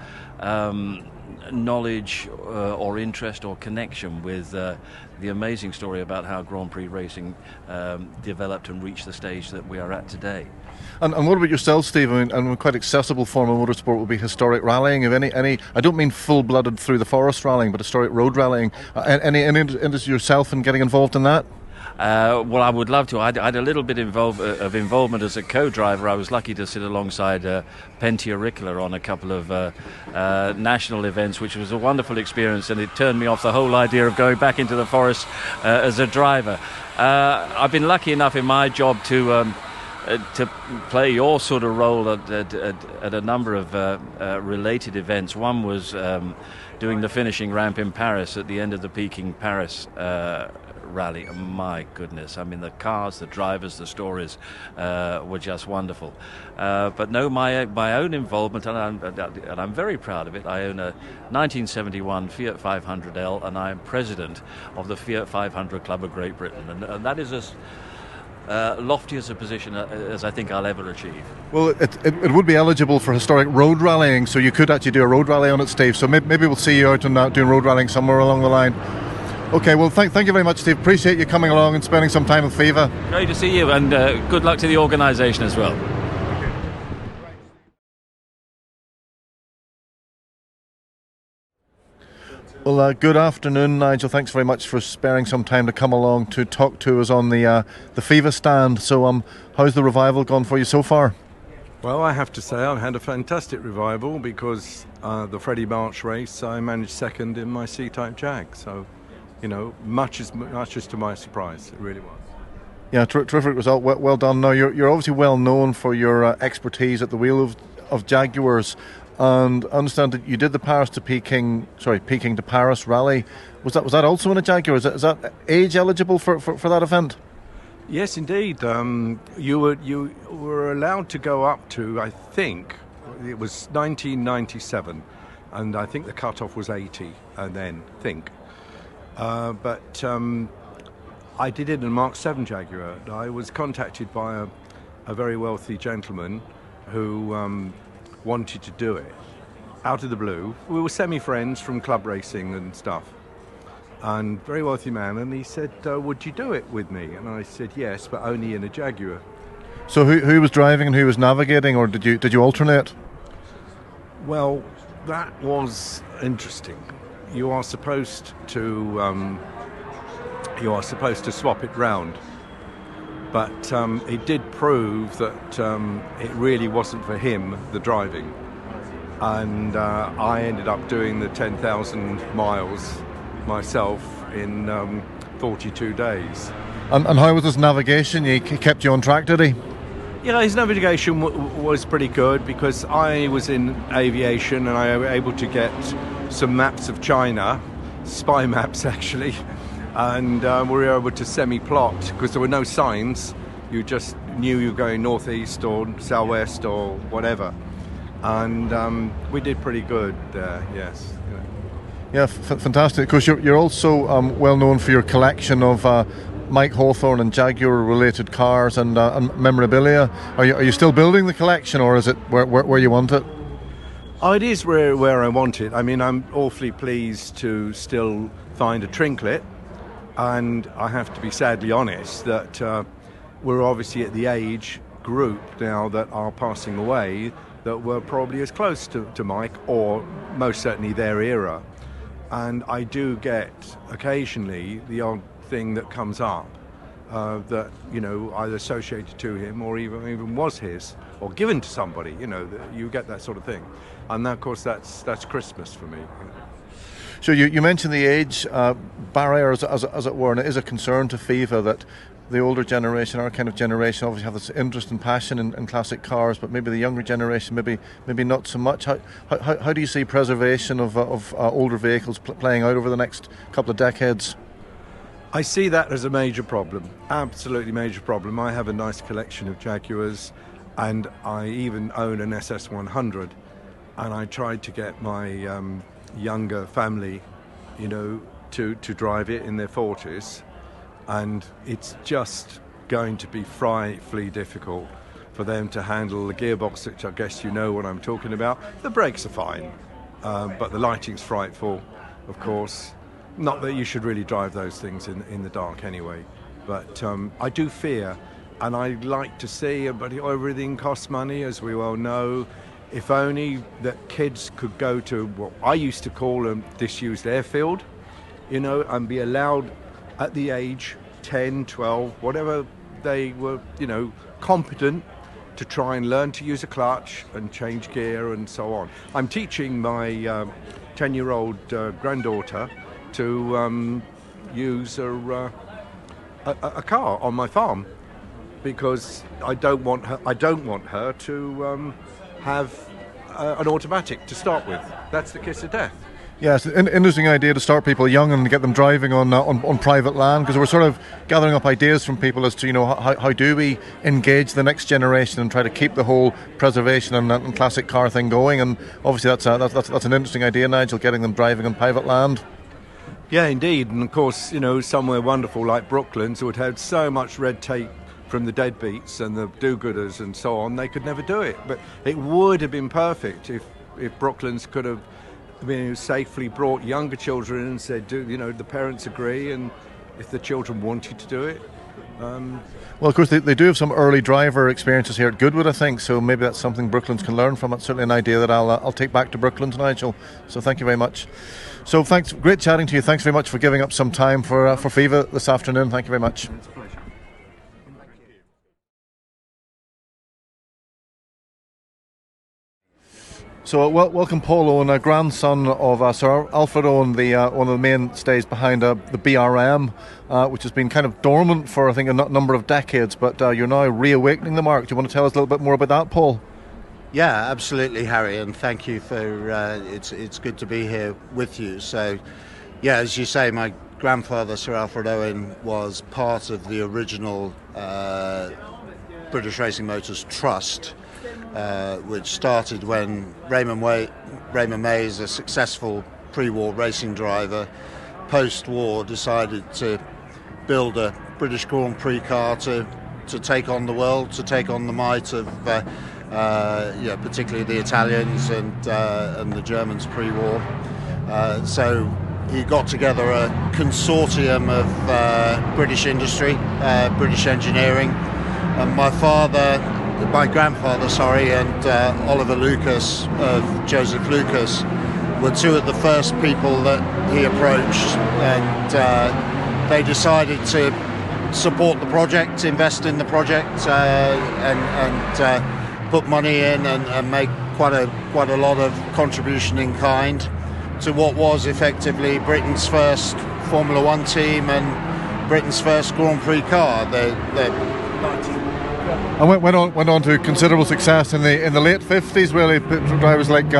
[SPEAKER 8] knowledge or interest or connection with the amazing story about how Grand Prix racing developed and reached the stage that we are at today.
[SPEAKER 1] And what about yourself, Steve? I mean, quite accessible form of motorsport would be historic rallying. If any, I don't mean full-blooded through the forest rallying, but historic road rallying. Any interest yourself in getting involved in that?
[SPEAKER 8] Well, I would love to. I had a little bit of involvement as a co-driver. I was lucky to sit alongside Pentti Ricola on a couple of national events, which was a wonderful experience, and it turned me off the whole idea of going back into the forest as a driver. I've been lucky enough in my job to play your sort of role at a number of related events. One was doing the finishing ramp in Paris at the end of the Peking Paris rally. My goodness, I mean, the cars, the drivers, the stories were just wonderful. But no, my own involvement, and I'm very proud of it. I own a 1971 Fiat 500L, and I am president of the Fiat 500 Club of Great Britain, and that is as lofty as a position as I think I'll ever achieve. Well,
[SPEAKER 1] it would be eligible for historic road rallying, so you could actually do a road rally on it, Steve. So maybe we'll see you out and doing road rallying somewhere along the line. Okay, well, thank you very much, Steve. Appreciate you coming along and spending some time with FIVA.
[SPEAKER 8] Great to see you, and good luck to the organisation as well.
[SPEAKER 1] Well, good afternoon, Nigel. Thanks very much for sparing some time to come along to talk to us on the FIVA stand. So, how's the revival gone for you so far?
[SPEAKER 9] Well, I have to say I've had a fantastic revival because the Freddie March race I managed second in my C-Type Jag. So, much as to my surprise, it really was.
[SPEAKER 1] Yeah, terrific result. Well done. Now, you're obviously well known for your expertise at the wheel of Jaguars. And I understand that you did the Peking to Paris rally. Was that also in a Jaguar? Is that age eligible for that event?
[SPEAKER 9] Yes, indeed. You were allowed to go up to, I think, it was 1997, and I think the cutoff was 80. But I did it in a Mark 7 Jaguar. I was contacted by a very wealthy gentleman who wanted to do it out of the blue. We were semi-friends from club racing and stuff, and very wealthy man, and he said, would you do it with me? And I said yes, but only in a Jaguar.
[SPEAKER 1] So who was driving and who was navigating, or did you alternate?
[SPEAKER 9] Well, that was interesting. You are supposed to swap it round, but it did prove that it really wasn't for him, the driving, and I ended up doing the 10,000 miles myself in 42 days.
[SPEAKER 1] And how was his navigation? He kept you on track, did he?
[SPEAKER 9] Yeah, his navigation was pretty good, because I was in aviation and I was able to get some maps of China, spy maps actually, and we were able to semi-plot, because there were no signs. You just knew you were going northeast or southwest or whatever, and we did pretty good there, yes.
[SPEAKER 1] Yeah, fantastic. Of course, you're also well known for your collection of Mike Hawthorne and Jaguar-related cars and memorabilia. Are you still building the collection, or is it where you want it?
[SPEAKER 9] Oh, it is where I want it. I mean, I'm awfully pleased to still find a Trinket, and I have to be sadly honest that we're obviously at the age group now that are passing away that were probably as close to Mike, or most certainly their era. And I do get occasionally the odd thing that comes up that, you know, either associated to him or even was his, or given to somebody. You know, you get that sort of thing, and of course that's Christmas for me.
[SPEAKER 1] So you mentioned the age barrier, as it were, and it is a concern to FIVA that the older generation, our kind of generation, obviously have this interest and passion in classic cars, but maybe the younger generation maybe not so much. How do you see preservation of older vehicles playing out over the next couple of decades?
[SPEAKER 9] I see that as a major problem, absolutely major problem. I have a nice collection of Jaguars, and I even own an SS100, and I tried to get my younger family, you know, to drive it in their 40s, and it's just going to be frightfully difficult for them to handle the gearbox, which I guess you know what I'm talking about. The brakes are fine, but the lighting's frightful, of course. Not that you should really drive those things in the dark anyway, but I do fear, and I'd like to see, but everything costs money, as we well know. If only that kids could go to what I used to call a disused airfield, you know, and be allowed at the age 10, 12, whatever they were, you know, competent to try and learn to use a clutch and change gear and so on. I'm teaching my 10-year-old granddaughter to use a car on my farm, because I don't want her to have an automatic to start with. That's the kiss of death.
[SPEAKER 1] Yes, an interesting idea to start people young and get them driving on private land, because we're sort of gathering up ideas from people as to, you know, how do we engage the next generation and try to keep the whole preservation and classic car thing going. And obviously that's an interesting idea, Nigel, getting them driving on private land.
[SPEAKER 9] Yeah, indeed, and of course, you know, somewhere wonderful like Brooklands would have so much red tape from the deadbeats and the do-gooders and so on, they could never do it. But it would have been perfect if Brooklands could have safely brought younger children and said, you know, the parents agree, and if the children wanted to do it.
[SPEAKER 1] Well, of course, they do have some early driver experiences here at Goodwood, I think, so maybe that's something Brooklands can learn from. It's certainly an idea that I'll take back to Brooklands, Nigel. So thank you very much. So thanks, great chatting to you. Thanks very much for giving up some time for FIVA this afternoon. Thank you very much.
[SPEAKER 9] It's a pleasure.
[SPEAKER 1] So welcome Paul Owen, a grandson of Sir Alfred Owen, one of the mainstays behind the BRM, which has been kind of dormant for, I think, a number of decades, but you're now reawakening the mark. Do you want to tell us a little bit more about that, Paul?
[SPEAKER 10] Yeah, absolutely, Harry, and thank you for, it's good to be here with you. So, yeah, as you say, my grandfather, Sir Alfred Owen, was part of the original British Racing Motors Trust, which started when Raymond Mays, a successful pre-war racing driver, post-war decided to build a British Grand Prix car to take on the world, to take on the might of particularly the Italians and the Germans pre-war. So he got together a consortium of British industry, British engineering, and my grandfather, and Oliver Lucas of Joseph Lucas were two of the first people that he approached, and they decided to support the project, invest in the project, and put money in and make quite a lot of contribution in kind to what was effectively Britain's first Formula One team and Britain's first Grand Prix car.
[SPEAKER 1] And went on to considerable success in the late 50s. Really, drivers like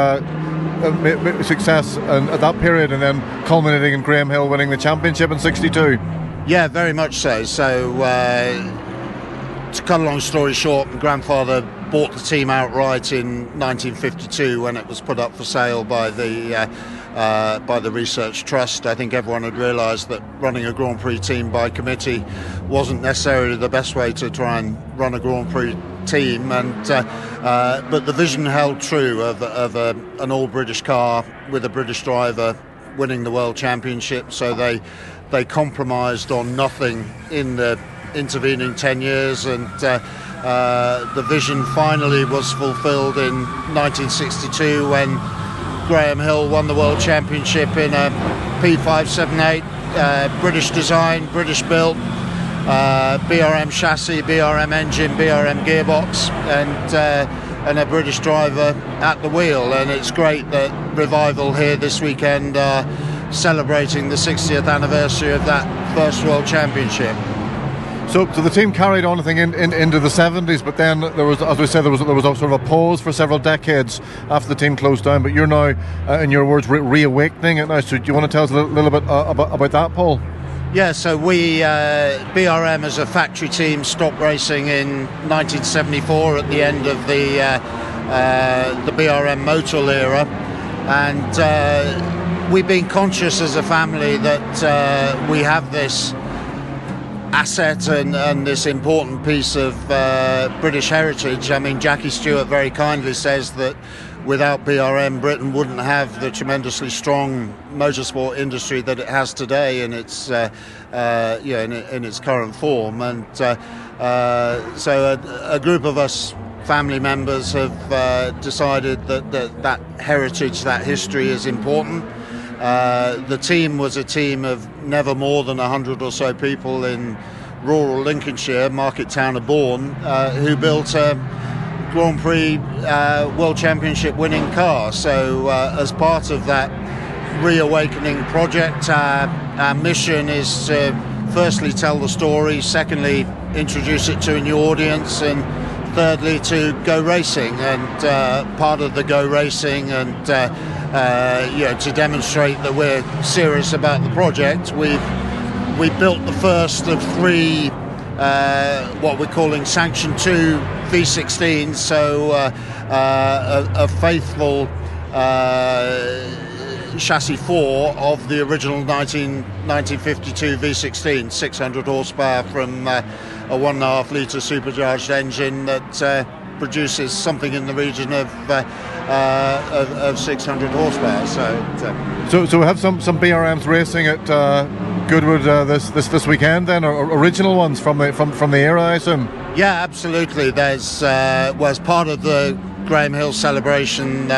[SPEAKER 1] success at that period, and then culminating in Graham Hill winning the championship in '62.
[SPEAKER 10] Yeah, very much so. So, to cut a long story short, my grandfather bought the team outright in 1952 when it was put up for sale by the Research Trust. I think everyone had realised that running a Grand Prix team by committee wasn't necessarily the best way to try and run a Grand Prix team, but the vision held true of an all-British car with a British driver winning the World Championship. So they compromised on nothing in the intervening 10 years, and the vision finally was fulfilled in 1962 when Graham Hill won the World Championship in a P578, British design, British built, BRM chassis, BRM engine, BRM gearbox, and a British driver at the wheel. And it's great that Revival here this weekend are celebrating the 60th anniversary of that first World Championship.
[SPEAKER 1] So the team carried on, I think, into the 70s, but then there was, as we said, there was a sort of a pause for several decades after the team closed down. But you're now, in your words, reawakening it now. So do you want to tell us a little bit about that, Paul?
[SPEAKER 10] Yeah, so we, BRM as a factory team, stopped racing in 1974 at the end of the BRM Motul era, and we've been conscious as a family that we have this asset and this important piece of British heritage. I mean, Jackie Stewart very kindly says that without BRM, Britain wouldn't have the tremendously strong motorsport industry that it has today in its in its current form. And so a group of us family members have decided that heritage, that history is important. The team was a team of never more than 100 or so people in rural Lincolnshire, market town of Bourne, who built a Grand Prix World Championship winning car. So as part of that reawakening project, our mission is to firstly tell the story, secondly introduce it to a new audience, and thirdly to go racing. And part of the go racing and to demonstrate that we're serious about the project, we built the first of three what we're calling Sanction 2 V16s, so a faithful chassis 4 of the original 1952 V16, 600 horsepower from a 1.5 litre supercharged engine that produces something in the region of 600 horsepower.
[SPEAKER 1] So we have some BRMs racing at Goodwood this weekend then, or original ones from the era, I assume.
[SPEAKER 10] Yeah, absolutely. There's as part of the Graham Hill celebration,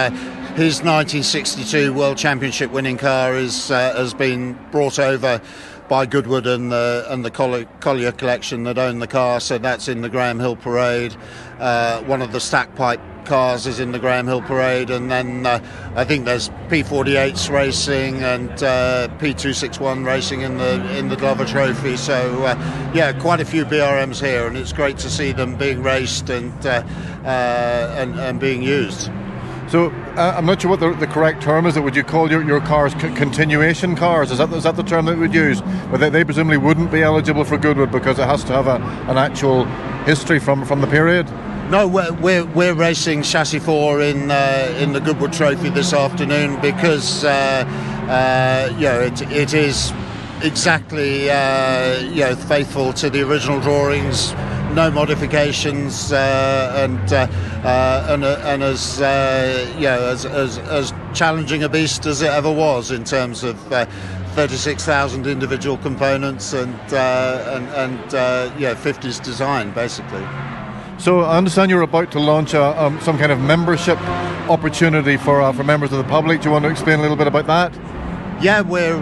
[SPEAKER 10] his 1962 World Championship winning car has been brought over by Goodwood and the Collier collection that own the car, so that's in the Graham Hill Parade. One of the stack pipe cars is in the Graham Hill Parade, and then I think there's P48s racing and P261 racing in the Glover Trophy. So quite a few BRMs here, and it's great to see them being raced and being used.
[SPEAKER 1] So I'm not sure what the correct term is. Would you call your cars continuation cars? Is that the term that we would use? But they presumably wouldn't be eligible for Goodwood because it has to have an actual history from the period.
[SPEAKER 10] No, we're racing chassis 4 in the Goodwood Trophy this afternoon because it is exactly faithful to the original drawings, no modifications, and as challenging a beast as it ever was in terms of 36,000 individual components and 50s design basically.
[SPEAKER 1] So I understand you're about to launch some kind of membership opportunity for members of the public. Do you want to explain a little bit about that?
[SPEAKER 10] Yeah, we've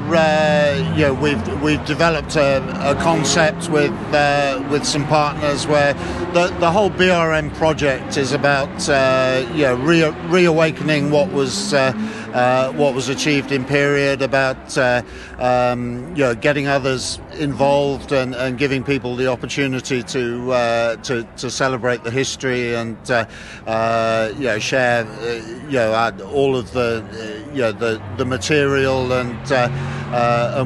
[SPEAKER 10] developed a concept with some partners where the whole BRM project is about reawakening what was achieved in period, about getting others involved and giving people the opportunity to celebrate the history and share all of the material and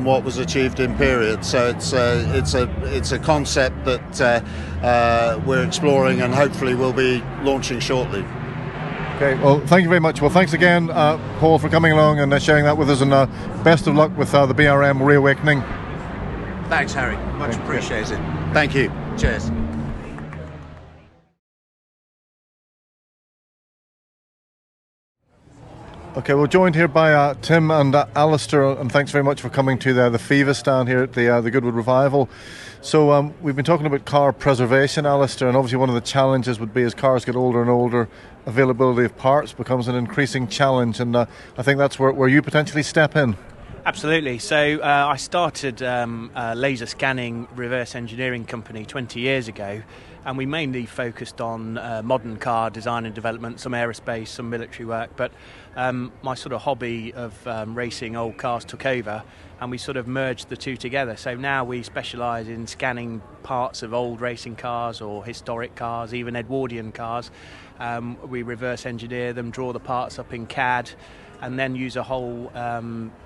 [SPEAKER 10] what was achieved in period. So it's a concept that we're exploring and hopefully will be launching shortly.
[SPEAKER 1] Okay, well, thank you very much. Well, thanks again, Paul, for coming along and sharing that with us, and best of luck with the BRM Reawakening.
[SPEAKER 10] Thanks, Harry. Much appreciated. Thank you. Cheers.
[SPEAKER 1] Okay, we're joined here by Tim and Alistair, and thanks very much for coming to the FIVA stand here at the Goodwood Revival. So we've been talking about car preservation, Alistair, and obviously one of the challenges would be as cars get older and older, availability of parts becomes an increasing challenge, and I think that's where you potentially step in.
[SPEAKER 11] Absolutely. So I started a laser scanning reverse engineering company 20 years ago, and we mainly focused on modern car design and development, some aerospace, some military work, but my sort of hobby of racing old cars took over, and we sort of merged the two together. So now we specialise in scanning parts of old racing cars or historic cars, even Edwardian cars. We reverse engineer them, draw the parts up in CAD, and then use a whole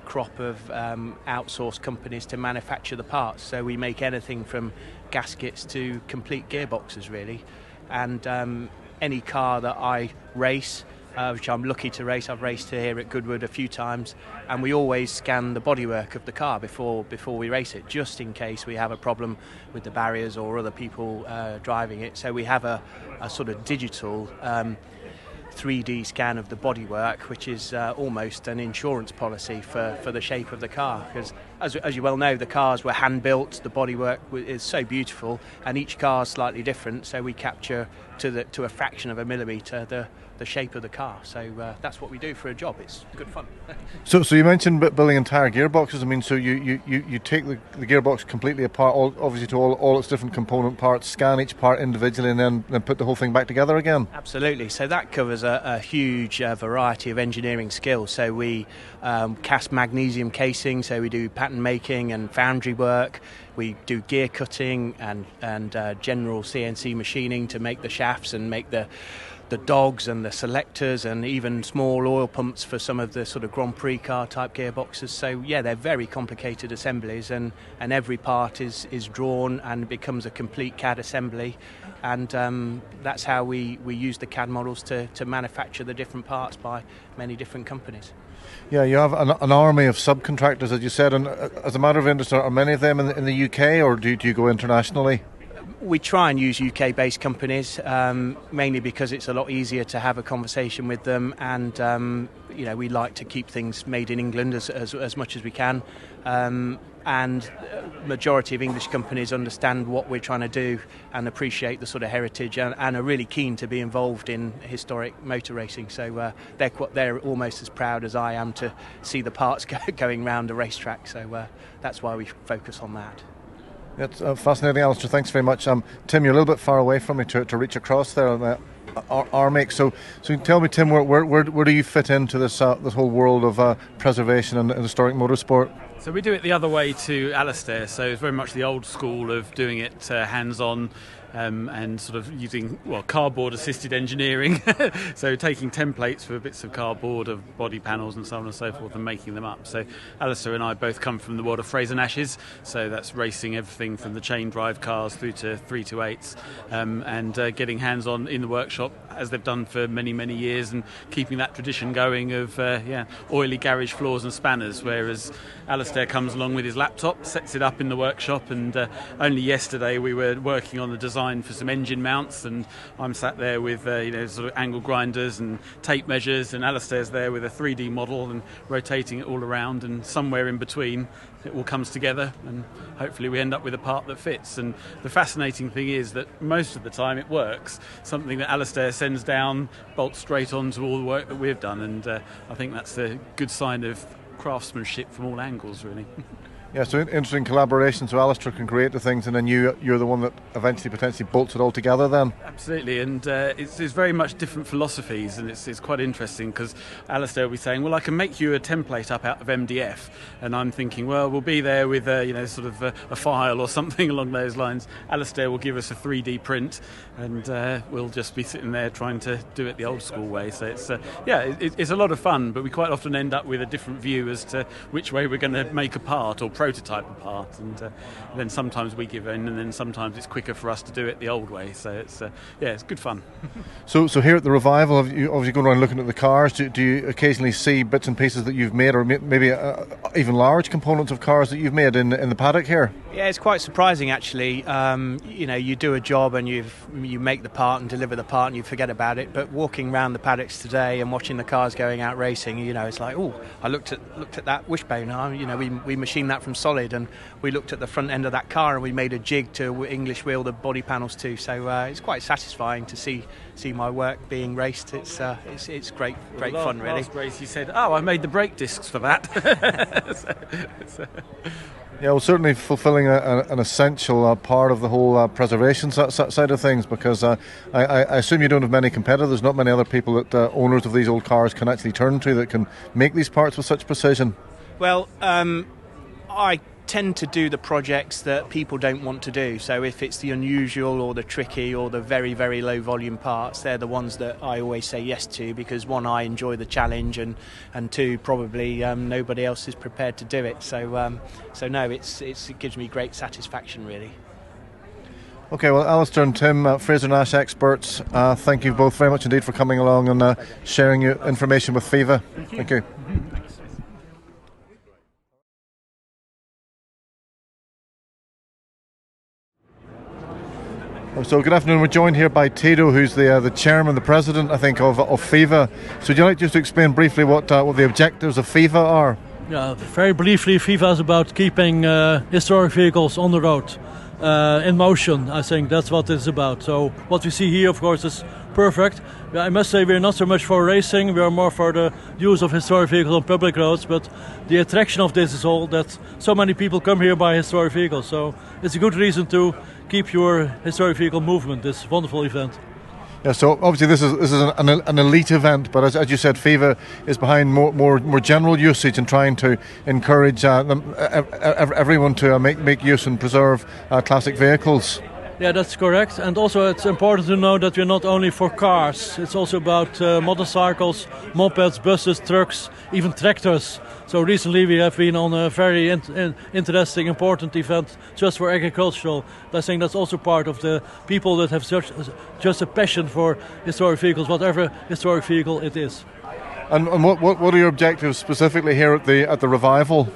[SPEAKER 11] crop of outsourced companies to manufacture the parts. So we make anything from gaskets to complete gearboxes, really. And any car that I race, which I'm lucky to race, I've raced here at Goodwood a few times, and we always scan the bodywork of the car before we race it, just in case we have a problem with the barriers or other people driving it. So we have a sort of digital 3D scan of the bodywork, which is almost an insurance policy for the shape of the car, because as you well know, the cars were hand built, the bodywork is so beautiful, and each car is slightly different, so we capture to a fraction of a millimetre the shape of the car. So that's what we do for a job. It's good fun.
[SPEAKER 1] So you mentioned building entire gearboxes. I mean, so you take the gearbox completely apart, obviously to all its different component parts, scan each part individually, and then put the whole thing back together again?
[SPEAKER 11] Absolutely. So that covers a huge variety of engineering skills. So we cast magnesium casing, so we do pattern making and foundry work. We do gear cutting and general CNC machining to make the shafts and make the dogs and the selectors, and even small oil pumps for some of the sort of Grand Prix car type gearboxes. So yeah, they're very complicated assemblies, and every part is drawn and becomes a complete CAD assembly, and that's how we use the CAD models to manufacture the different parts by many different companies.
[SPEAKER 1] Yeah, you have an army of subcontractors, as you said, and as a matter of interest, are many of them in the UK, or do you go internationally?
[SPEAKER 11] We try and use UK-based companies, mainly because it's a lot easier to have a conversation with them, and we like to keep things made in England as much as we can. And majority of English companies understand what we're trying to do and appreciate the sort of heritage, and are really keen to be involved in historic motor racing. So they're almost as proud as I am to see the parts going round a racetrack. So that's why we focus on that.
[SPEAKER 1] That's fascinating, Alistair. Thanks very much. Tim, you're a little bit far away from me to reach across there on RMX. So tell me, Tim, where do you fit into this whole world of preservation and historic motorsport?
[SPEAKER 12] So we do it the other way to Alistair. So it's very much the old school of doing it hands-on, and sort of using cardboard assisted engineering, so taking templates for bits of cardboard of body panels and so on and so forth and making them up. So Alistair and I both come from the world of Fraser Nash's, so that's racing everything from the chain drive cars through to 328s, and getting hands on in the workshop as they've done for many years, and keeping that tradition going of oily garage floors and spanners, whereas Alistair comes along with his laptop, sets it up in the workshop, and only yesterday we were working on the design for some engine mounts, and I'm sat there with sort of angle grinders and tape measures, and Alistair's there with a 3D model and rotating it all around, and somewhere in between it all comes together and hopefully we end up with a part that fits. And the fascinating thing is that most of the time it works. Something that Alistair sends down bolts straight onto all the work that we've done, and I think that's a good sign of craftsmanship from all angles, really.
[SPEAKER 1] Yeah, so interesting collaboration. So Alistair can create the things, and then you're the one that eventually potentially bolts it all together then.
[SPEAKER 12] Absolutely, and it's very much different philosophies, and it's quite interesting because Alistair will be saying, well, I can make you a template up out of MDF, and I'm thinking, well, we'll be there with sort of a file or something along those lines. Alistair will give us a 3D print, and we'll just be sitting there trying to do it the old school way. So it's it's a lot of fun, but we quite often end up with a different view as to which way we're going to make a part or prototype a part, and then sometimes we give in, and then sometimes it's quicker for us to do it the old way. So it's good fun. So
[SPEAKER 1] here at the Revival, have you obviously gone around looking at the cars? Do you occasionally see bits and pieces that you've made, or maybe even large components of cars that you've made in the paddock here?
[SPEAKER 11] Yeah, it's quite surprising actually. You do a job and you make the part and deliver the part and you forget about it. But walking around the paddocks today and watching the cars going out racing, it's like, oh, I looked at that wishbone. We machined that from solid, and we looked at the front end of that car and we made a jig to English wheel the body panels too. So it's quite satisfying to see my work being raced. It's great fun, really.
[SPEAKER 12] Last race, you said, "Oh, I made the brake discs for that."
[SPEAKER 1] Yeah, well, certainly fulfilling an essential part of the whole preservation side of things, because I assume you don't have many competitors, not many other people that owners of these old cars can actually turn to that can make these parts with such precision.
[SPEAKER 11] Well, I tend to do the projects that people don't want to do. So if it's the unusual or the tricky or the very, very low volume parts, they're the ones that I always say yes to, because one, I enjoy the challenge, and two, probably nobody else is prepared to do it. So no, it gives me great satisfaction, really.
[SPEAKER 1] Okay, well, Alistair and Tim, Fraser Nash experts, thank you both very much indeed for coming along and sharing your information with FIVA. Thank you. So good afternoon. We're joined here by Tito, who's the chairman, the president, I think, of FIVA. So would you like just to explain briefly what the objectives of FIVA are?
[SPEAKER 13] Yeah, very briefly, FIVA is about keeping historic vehicles on the road, in motion. I think that's what it's about. So what we see here, of course, is perfect. I must say we're not so much for racing, we are more for the use of historic vehicles on public roads, but the attraction of this is all that so many people come here by historic vehicles. So it's a good reason to keep your historic vehicle movement, this wonderful event.
[SPEAKER 1] Yeah, so obviously this is an elite event, but as you said, FIVA is behind more general usage and trying to encourage everyone to make use and preserve classic vehicles.
[SPEAKER 13] Yeah, that's correct. And also it's important to know that we're not only for cars. It's also about motorcycles, mopeds, buses, trucks, even tractors. So recently we have been on a very interesting, important event just for agricultural. I think that's also part of the people that have just a passion for historic vehicles, whatever historic vehicle it is.
[SPEAKER 1] And what are your objectives specifically here at the Revival?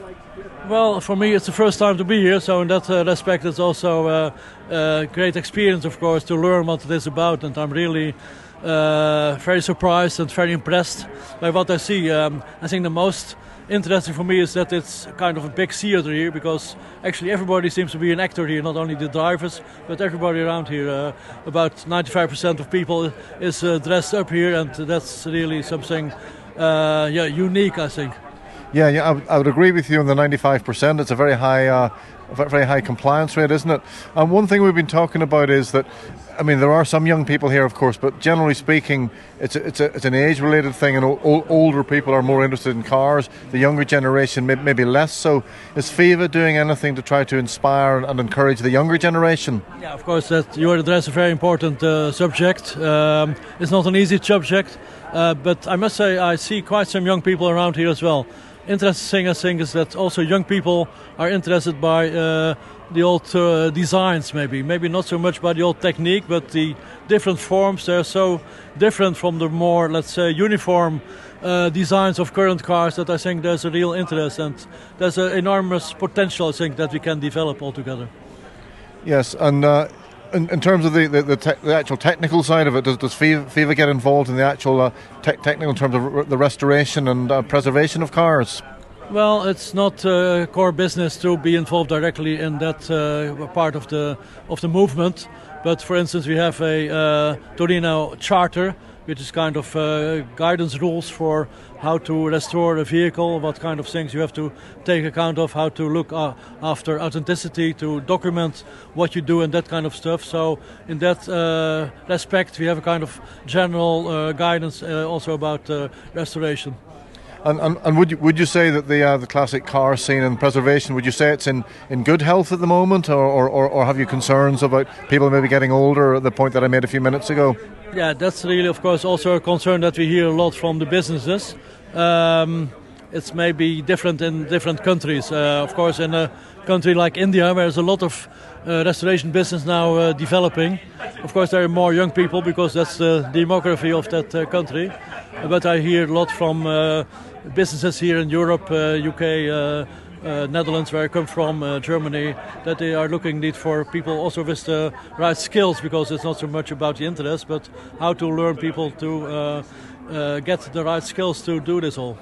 [SPEAKER 13] Well, for me it's the first time to be here, so in that respect it's also a great experience, of course, to learn what it is about, and I'm really very surprised and very impressed by what I see. I think the most interesting for me is that it's kind of a big theater here, because actually everybody seems to be an actor here, not only the drivers but everybody around here. About 95% of people is dressed up here, and that's really something unique, I think.
[SPEAKER 1] Yeah, I would agree with you on the 95%. It's a very high very high compliance rate, isn't it? And one thing we've been talking about is that, I mean, there are some young people here, of course, but generally speaking, it's an age-related thing, and older people are more interested in cars. The younger generation maybe less so. Is FIVA doing anything to try to inspire and encourage the younger generation?
[SPEAKER 13] Yeah, of course, that you address a very important subject. It's not an easy subject, but I must say I see quite some young people around here as well. Interesting thing, I think, is that also young people are interested by the old designs, maybe not so much by the old technique, but the different forms. They're so different from the more, let's say, uniform designs of current cars that I think there's a real interest, and there's an enormous potential, I think, that we can develop altogether.
[SPEAKER 1] Yes, and in terms of the actual technical side of it, does FIVA get involved in the actual technical in terms of the restoration and preservation of cars?
[SPEAKER 13] Well, it's not core business to be involved directly in that part of the movement. But for instance, we have a Torino Charter, which is kind of guidance rules for how to restore a vehicle, what kind of things you have to take account of, how to look after authenticity, to document what you do and that kind of stuff. So in that respect, we have a kind of general guidance also about restoration.
[SPEAKER 1] And would you say that the classic car scene and preservation, would you say it's in good health at the moment, or have you concerns about people maybe getting older at the point that I made a few minutes ago?
[SPEAKER 13] Yeah, that's really, of course, also a concern that we hear a lot from the businesses. It's maybe different in different countries. Of course, in a country like India, where there's a lot of restoration business now developing. Of course, there are more young people because that's the demography of that country. But I hear a lot from businesses here in Europe, UK, Netherlands, where I come from, Germany, that they are looking indeed for people also with the right skills, because it's not so much about the interest, but how to learn people to get the right skills to do this all.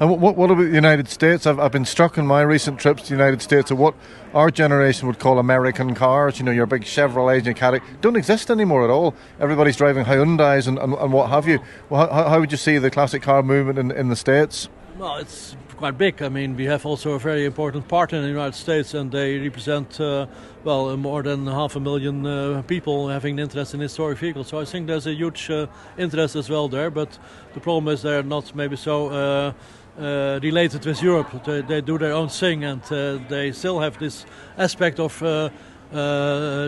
[SPEAKER 1] And what about the United States? I've been struck in my recent trips to the United States of what our generation would call American cars. You know, your big Chevrolet and your Cadillac don't exist anymore at all. Everybody's driving Hyundais and what have you. Well, how would you see the classic car movement in the States?
[SPEAKER 13] Well, it's quite big. I mean, we have also a very important partner in the United States, and they represent, more than 500,000 people having an interest in historic vehicles. So I think there's a huge interest as well there, but the problem is they're not maybe so related with Europe. They do their own thing, and they still have this aspect of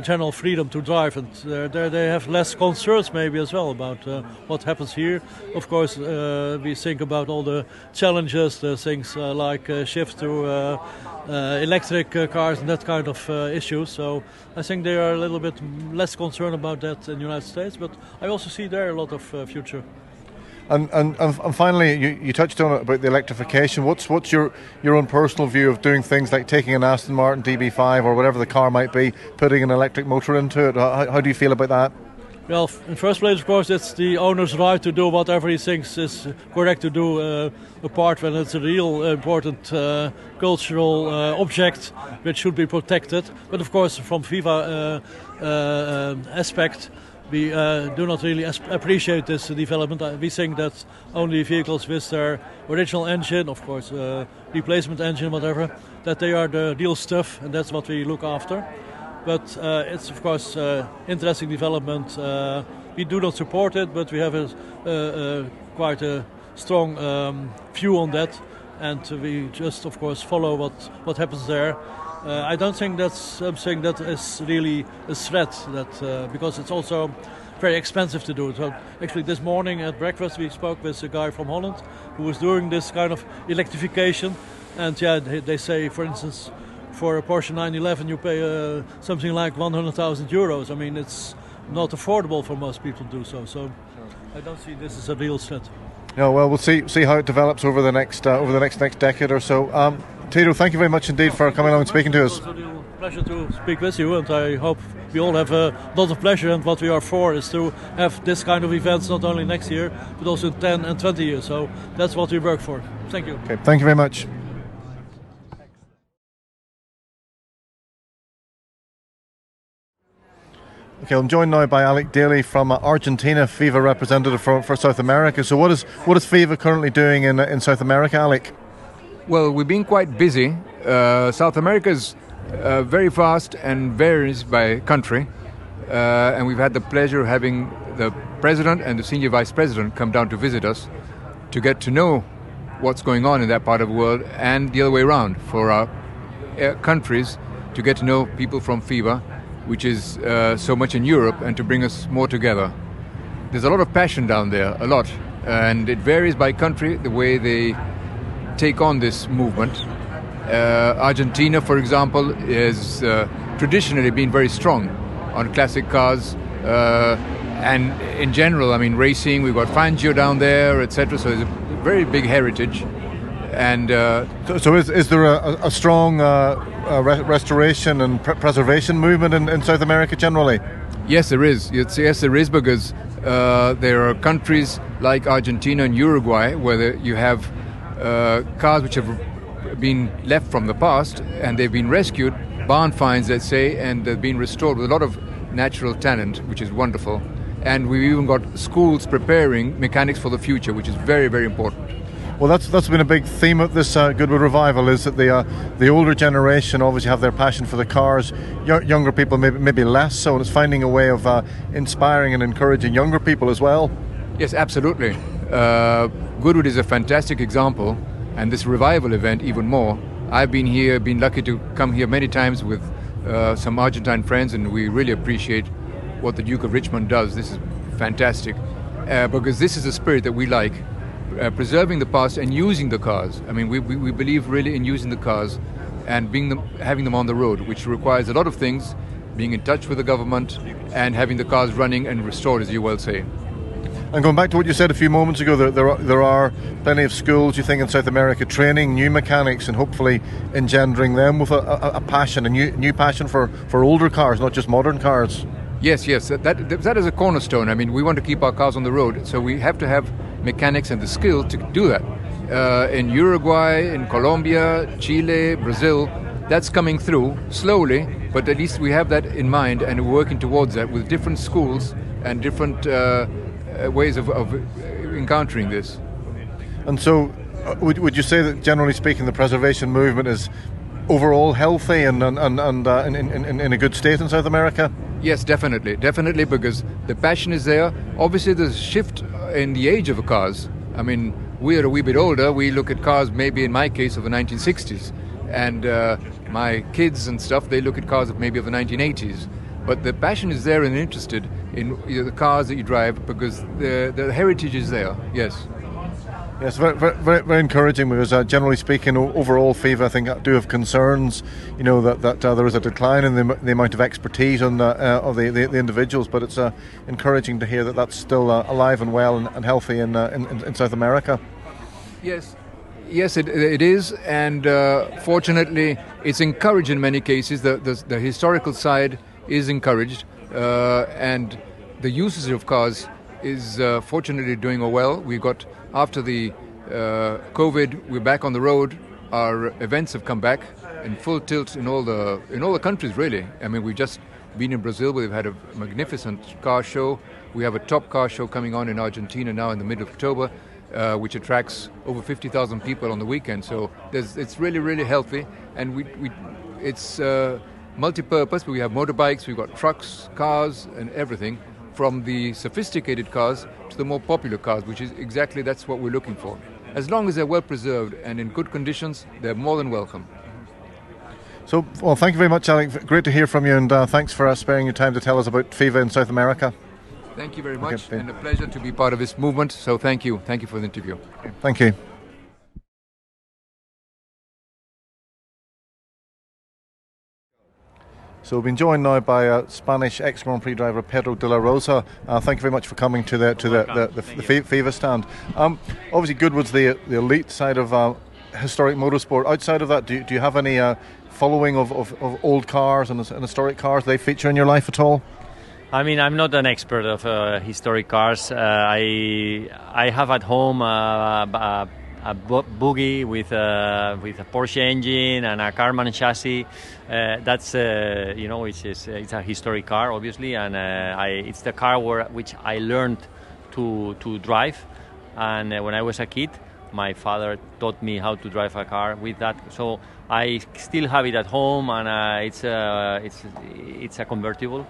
[SPEAKER 13] general freedom to drive, and they have less concerns maybe as well about what happens here. Of course, we think about all the challenges, the things like shift to electric cars and that kind of issues. So I think they are a little bit less concerned about that in the United States, but I also see there a lot of future.
[SPEAKER 1] And finally, you touched on it about the electrification. What's your own personal view of doing things like taking an Aston Martin DB5 or whatever the car might be, putting an electric motor into it? How do you feel about that?
[SPEAKER 13] Well, in first place, of course, it's the owner's right to do whatever he thinks is correct to do, apart when it's a real important cultural object which should be protected. But of course, from FIVA aspect, we do not really appreciate this development. We think that only vehicles with their original engine, of course, replacement engine, whatever, that they are the real stuff, and that's what we look after. But it's, of course, interesting development. We do not support it, but we have quite a strong view on that, and we just, of course, follow what happens there. I don't think that's something that is really a threat, that because it's also very expensive to do. So actually this morning at breakfast we spoke with a guy from Holland who was doing this kind of electrification, and yeah, they say, for instance, for a Porsche 911 you pay something like 100,000 euros. I mean, it's not affordable for most people to do so. So I don't see this as a real threat.
[SPEAKER 1] No, well, we'll see how it develops over the next decade or so. Tito, thank you very much indeed for coming along and speaking to us.
[SPEAKER 13] It's a real pleasure to speak with you, and I hope we all have a lot of pleasure. And what we are for is to have this kind of events not only next year, but also in 10 and 20 years. So that's what we work for. Thank you.
[SPEAKER 1] Okay, thank you very much. Okay, I'm joined now by Alec Daly from Argentina, FIVA representative for South America. So what is FIVA currently doing in South America, Alec?
[SPEAKER 14] Well, we've been quite busy. South America is very fast and varies by country. And we've had the pleasure of having the president and the senior vice president come down to visit us to get to know what's going on in that part of the world, and the other way around for our countries to get to know people from FIVA, which is so much in Europe, and to bring us more together. There's a lot of passion down there, a lot, and it varies by country the way they take on this movement. Argentina, for example, is traditionally been very strong on classic cars, and in general, I mean, racing. We've got Fangio down there, etc. So there's a very big heritage. And
[SPEAKER 1] so is there a strong restoration and preservation movement in South America generally?
[SPEAKER 14] Yes, there is. Yes, there is, because there are countries like Argentina and Uruguay where you have cars which have been left from the past, and they've been rescued, barn finds, let's say, and they've been restored with a lot of natural talent, which is wonderful. And we've even got schools preparing mechanics for the future, which is very, very important.
[SPEAKER 1] Well, that's been a big theme of this Goodwood revival, is that the older generation obviously have their passion for the cars. Younger people maybe less so, and it's finding a way of inspiring and encouraging younger people as well.
[SPEAKER 14] Yes, absolutely. Goodwood is a fantastic example, and this revival event even more. I've been lucky to come here many times with some Argentine friends, and we really appreciate what the Duke of Richmond does. This is fantastic, because this is the spirit that we like, preserving the past and using the cars. I mean, we believe really in using the cars and having them on the road, which requires a lot of things, being in touch with the government and having the cars running and restored, as you well say.
[SPEAKER 1] And going back to what you said a few moments ago, there are plenty of schools, you think, in South America training new mechanics and hopefully engendering them with a passion, a new passion for older cars, not just modern cars.
[SPEAKER 14] Yes, that is a cornerstone. I mean, we want to keep our cars on the road, so we have to have mechanics and the skill to do that. In Uruguay, in Colombia, Chile, Brazil, that's coming through slowly, but at least we have that in mind, and we're working towards that with different schools and different ways of encountering this.
[SPEAKER 1] And so, would you say that generally speaking, the preservation movement is overall healthy and in a good state in South America?
[SPEAKER 14] Yes, definitely, because the passion is there. Obviously, there's a shift in the age of the cars. I mean, we are a wee bit older. We look at cars, maybe in my case, of the 1960s, and my kids and stuff, they look at cars of maybe of the 1980s. But the passion is there and interested in the cars that you drive, because the heritage is there. Yes.
[SPEAKER 1] Yes, very encouraging, because generally speaking, overall FIVA, I think, do have concerns, that there is a decline in the amount of expertise of the individuals, but it's encouraging to hear that that's still alive and well and healthy in South America.
[SPEAKER 14] Yes, it is, and fortunately it's encouraged in many cases. The historical side is encouraged, and the usage of cars is fortunately doing well. We got, after the COVID, we're back on the road. Our events have come back in full tilt in all the countries, really. I mean, we've just been in Brazil, where we've had a magnificent car show. We have a top car show coming on in Argentina now in the middle of October, which attracts over 50,000 people on the weekend. So it's really, really healthy, and it's multi-purpose. We have motorbikes, we've got trucks, cars, and everything, from the sophisticated cars to the more popular cars, which is exactly that's what we're looking for. As long as they're well preserved and in good conditions, they're more than welcome.
[SPEAKER 1] So, well, thank you very much, Alec. Great to hear from you, and thanks for sparing your time to tell us about FIVA in South America.
[SPEAKER 14] Thank you very much, and a pleasure to be part of this movement. So thank you for the interview.
[SPEAKER 1] Thank you. So we've been joined now by Spanish ex-Grand Prix driver Pedro de la Rosa. Thank you very much for coming to the FIVA stand. Obviously, Goodwood's the elite side of historic motorsport. Outside of that, do you have any following of old cars and historic cars? Do they feature in your life at all?
[SPEAKER 15] I mean, I'm not an expert of historic cars. I have at home a buggy with a Porsche engine and a Karmann chassis. That's it's a historic car, obviously, and it's the car which I learned to drive. And when I was a kid, my father taught me how to drive a car with that. So I still have it at home, and it's a convertible,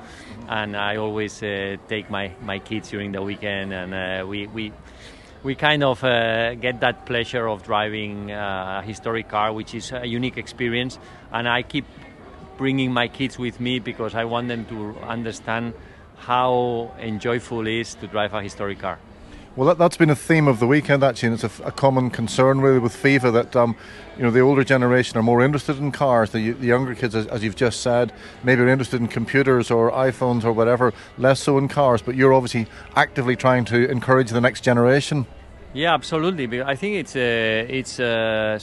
[SPEAKER 15] and I always take my kids during the weekend, and we kind of get that pleasure of driving a historic car, which is a unique experience, and I keep bringing my kids with me because I want them to understand how enjoyable it is to drive a historic car.
[SPEAKER 1] Well, that's been a theme of the weekend, actually, and it's a common concern really with FIVA that the older generation are more interested in cars. The younger kids, as you've just said, maybe are interested in computers or iPhones or whatever, less so in cars. But you're obviously actively trying to encourage the next generation.
[SPEAKER 15] Yeah, absolutely. I think it's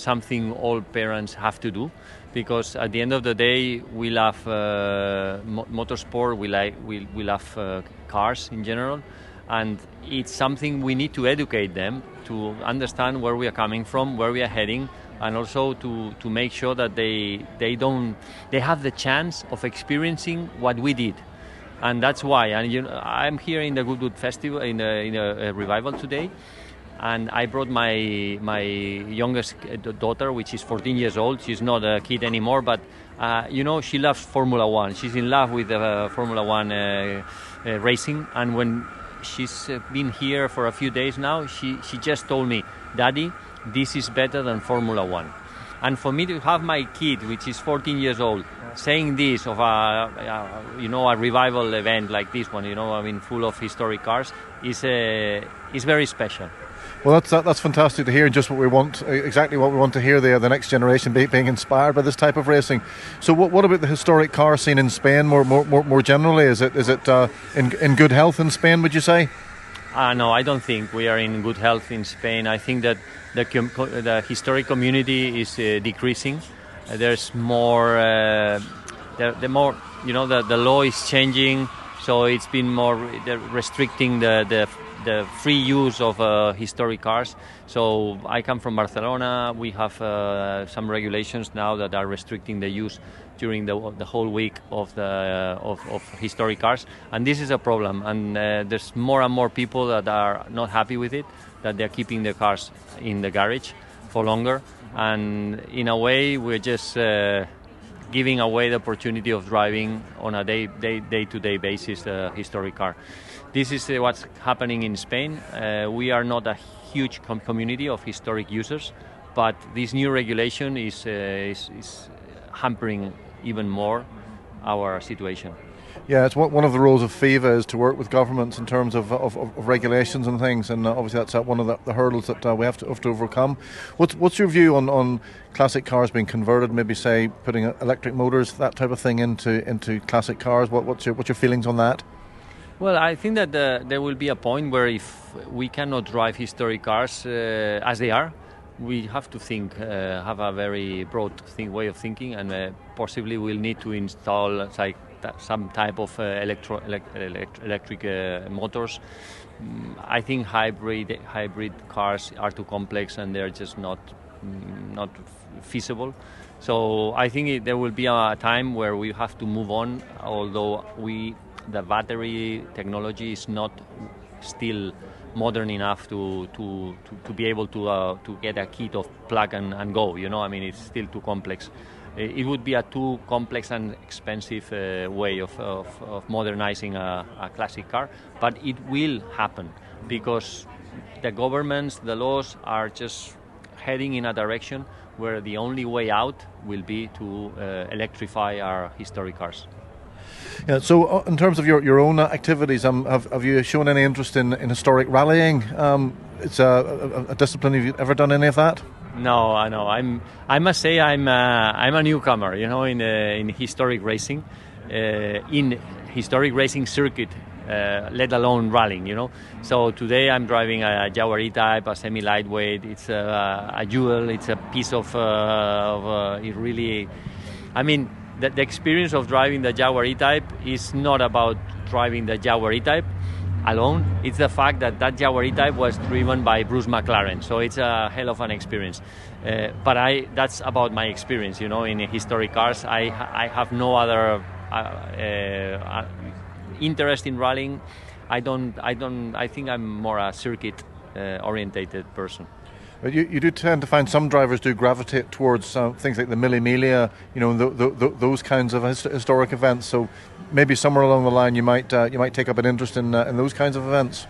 [SPEAKER 15] something all parents have to do, because at the end of the day, we love motorsport. We love cars in general. And it's something we need to educate them to understand where we are coming from, where we are heading, and also to make sure that they have the chance of experiencing what we did. And that's why. And I'm here in the Goodwood Festival, in a revival today, and I brought my youngest daughter, which is 14 years old. She's not a kid anymore, but she loves Formula One. She's in love with Formula One racing, and when she's been here for a few days now, she just told me, "Daddy, this is better than Formula One." And for me to have my kid, which is 14 years old, saying this of a revival event like this one, full of historic cars, is very special.
[SPEAKER 1] Well, that's fantastic to hear. Just what we want, exactly what we want to hear there. The next generation being inspired by this type of racing. So, what about the historic car scene in Spain more generally? Is it in good health in Spain? Would you say?
[SPEAKER 15] No, I don't think we are in good health in Spain. I think that the historic community is decreasing. There's more. The law is changing, so it's been more restricting the free use of historic cars. So I come from Barcelona. We have some regulations now that are restricting the use during the whole week of historic cars, and this is a problem. And there's more and more people that are not happy with it, that they're keeping the cars in the garage for longer, and in a way we're just giving away the opportunity of driving on a day-to-day basis a historic car. This is what's happening in Spain. We are not a huge community of historic users, but this new regulation is hampering even more our situation.
[SPEAKER 1] Yeah, it's one of the roles of FIVA is to work with governments in terms of regulations and things, and obviously that's one of the hurdles that we have to overcome. What's your view on classic cars being converted? Maybe say putting electric motors, that type of thing, into classic cars. What's your feelings on that?
[SPEAKER 15] Well, I think that there will be a point where if we cannot drive historic cars as they are, we have to have a very broad way of thinking, and possibly we'll need to install some type of electric motors. I think hybrid cars are too complex and they're just not feasible. So I think there will be a time where we have to move on, although the battery technology is not still modern enough to be able to get a kit of plug and go. It's still too complex. It would be a too complex and expensive way of modernizing a classic car, but it will happen because the governments, the laws are just heading in a direction where the only way out will be to electrify our historic cars.
[SPEAKER 1] Yeah. So, in terms of your own activities, have you shown any interest in historic rallying? It's a discipline. Have you ever done any of that?
[SPEAKER 15] No, I know. I must say I'm a newcomer. In historic racing, in historic racing circuit, let alone rallying. So today I'm driving a Jaguar E-Type, a semi-lightweight. It's a jewel. It's a piece of it really. The experience of driving the Jaguar E-Type is not about driving the Jaguar E-Type alone. It's the fact that Jaguar E-Type was driven by Bruce McLaren, so it's a hell of an experience. But that's about my experience. In historic cars, I have no other interest in rallying. I think I'm more a circuit orientated person.
[SPEAKER 1] But you do tend to find some drivers do gravitate towards things like the Mille Miglia, those kinds of historic events. So maybe somewhere along the line you might take up an interest in those kinds of events.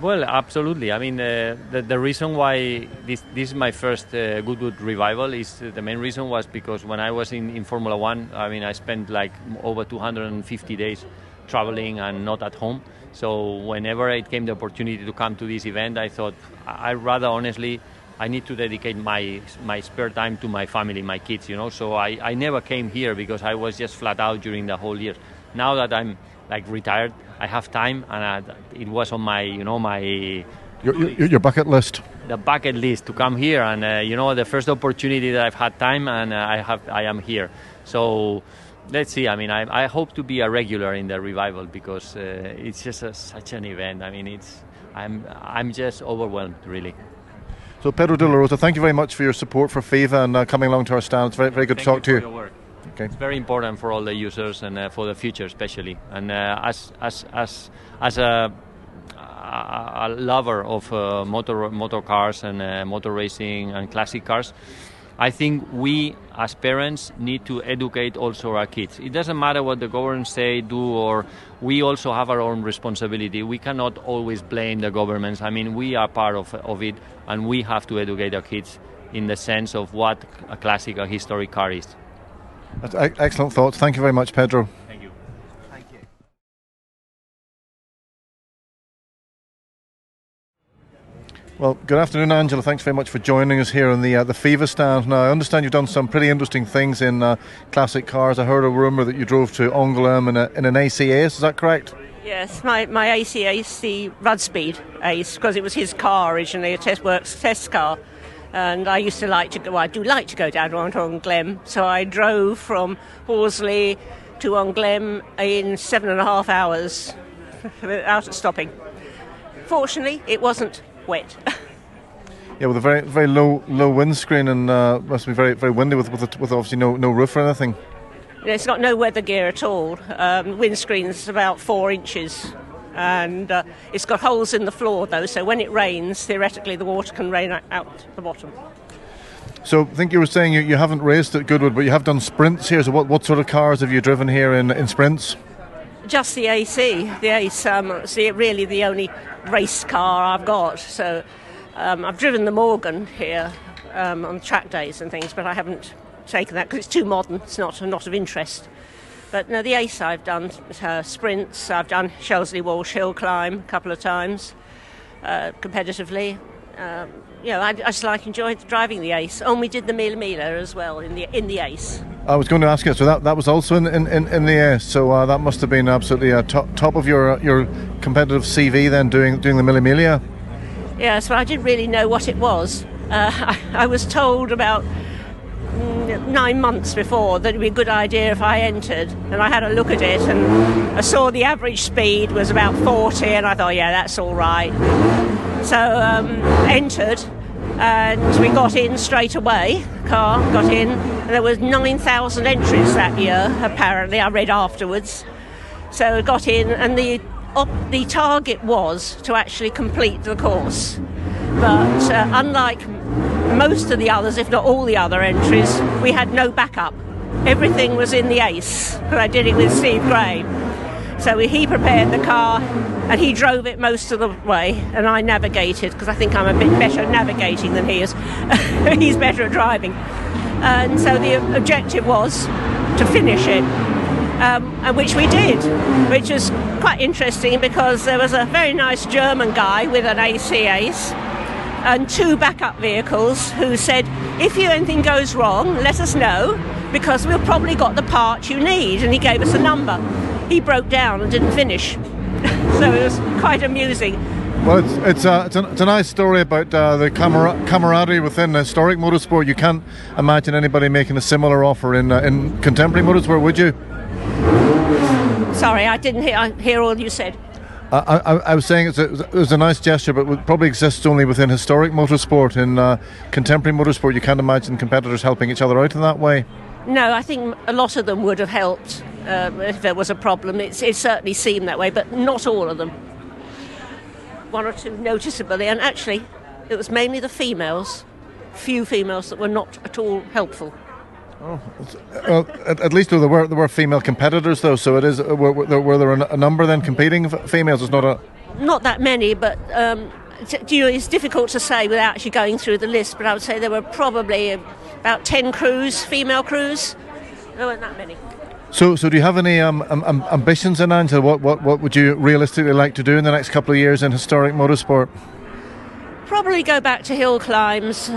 [SPEAKER 15] Well, absolutely. I mean, the reason why this is my first Goodwood revival is the main reason was because when I was in Formula One, I mean, I spent like over 250 days traveling and not at home. So whenever it came the opportunity to come to this event, I thought I need to dedicate my spare time to my family, my kids, So I never came here because I was just flat out during the whole year. Now that I'm like retired, I have time, and it was on my,
[SPEAKER 1] your bucket list.
[SPEAKER 15] The bucket list to come here, and the first opportunity that I've had time, and I am here. So let's see. I mean, I hope to be a regular in the revival because it's just such an event. I mean, I'm just overwhelmed, really.
[SPEAKER 1] So Pedro de la Rosa, thank you very much for your support for FIVA and coming along to our stand. It's very, very good to talk to you.
[SPEAKER 15] Your work. Okay. It's very important for all the users and for the future, especially. And as a lover of motor cars and motor racing and classic cars, I think we as parents need to educate also our kids. It doesn't matter what the government say, do, or we also have our own responsibility. We cannot always blame the governments. I mean, we are part of it, and we have to educate our kids in the sense of what a classic, a historic car is.
[SPEAKER 1] That's excellent thoughts. Thank you very much, Pedro.
[SPEAKER 15] Thank you.
[SPEAKER 4] Thank you.
[SPEAKER 1] Well, good afternoon, Angela. Thanks very much for joining us here on the FIVA stand. Now, I understand you've done some pretty interesting things in classic cars. I heard a rumour that you drove to Angoulême in an AC Ace. Is that correct?
[SPEAKER 16] Yes, my AC Ace, the Rudspeed Ace, because it was his car originally, a test car. And I used to like to go, I do like to go down to Angoulême. So I drove from Horsley to Angoulême in 7.5 hours without stopping. Fortunately, it wasn't wet.
[SPEAKER 1] Yeah, with a very, very low windscreen, and must be very, very windy with obviously no roof or anything.
[SPEAKER 16] It's got no weather gear at all. Windscreen's about 4 inches. And it's got holes in the floor, though, so when it rains, theoretically the water can rain out the bottom.
[SPEAKER 1] So I think you were saying you haven't raced at Goodwood, but you have done sprints here. So what sort of cars have you driven here in sprints?
[SPEAKER 16] Just the AC. The Ace, really the only race car I've got. So I've driven the Morgan here on track days and things, but I haven't taken that because it's too modern. It's not of interest. But no, the Ace I've done sprints. I've done Shelsley Walsh Hill climb a couple of times competitively. I just enjoyed driving the Ace. And we did the Mille Miglia as well in the Ace. I
[SPEAKER 1] was going to ask you, so that was also in the Ace. So that must have been absolutely top of your competitive CV then, doing the Mille Miglia.
[SPEAKER 16] Yes, well, I didn't really know what it was. I was told about 9 months before that it would be a good idea if I entered, and I had a look at it and I saw the average speed was about 40, and I thought, yeah, that's all right. So entered, and we got in straight away. Car got in, and there was 9,000 entries that year, apparently. I read afterwards. So got in, and the target was to actually complete the course. But unlike most of the others, if not all the other entries, we had no backup. Everything was in the Ace, because I did it with Steve Gray. So he prepared the car and he drove it most of the way, and I navigated, because I think I'm a bit better at navigating than he is. He's better at driving. And so the objective was to finish it, and which we did, which was quite interesting because there was a very nice German guy with an AC Ace and 2 backup vehicles who said, if anything goes wrong, let us know, because we've probably got the part you need. And he gave us a number. He broke down and didn't finish. So it was quite amusing.
[SPEAKER 1] Well, it's a nice story about the camaraderie within historic motorsport. You can't imagine anybody making a similar offer in contemporary motorsport, would you?
[SPEAKER 16] Sorry, I didn't hear all you said.
[SPEAKER 1] I was saying it was a nice gesture, but it probably exists only within historic motorsport. In contemporary motorsport, you can't imagine competitors helping each other out in that way.
[SPEAKER 16] No, I think a lot of them would have helped if there was a problem. It certainly seemed that way, but not all of them. 1 or 2 noticeably, and actually it was mainly the females few females that were not at all helpful.
[SPEAKER 1] Oh, well, at least there were female competitors though. So it is. Were there a number then competing females? It's
[SPEAKER 16] Not that many, but it's difficult to say without actually going through the list. But I would say there were probably about 10 female crews. There weren't that many.
[SPEAKER 1] So do you have any ambitions in Angela? What would you realistically like to do in the next couple of years in historic motorsport?
[SPEAKER 16] Probably go back to hill climbs.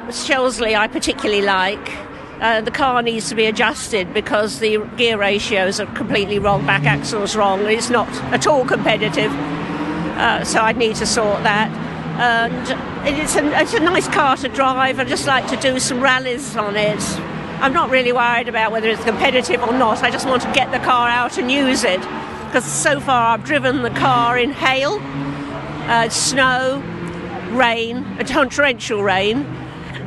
[SPEAKER 16] Shelsley I particularly like. The car needs to be adjusted because the gear ratios are completely wrong, back axle's wrong, it's not at all competitive, so I'd need to sort that. And it's a nice car to drive. I'd just like to do some rallies on it. I'm not really worried about whether it's competitive or not. I just want to get the car out and use it, because so far I've driven the car in hail, snow, rain, torrential rain,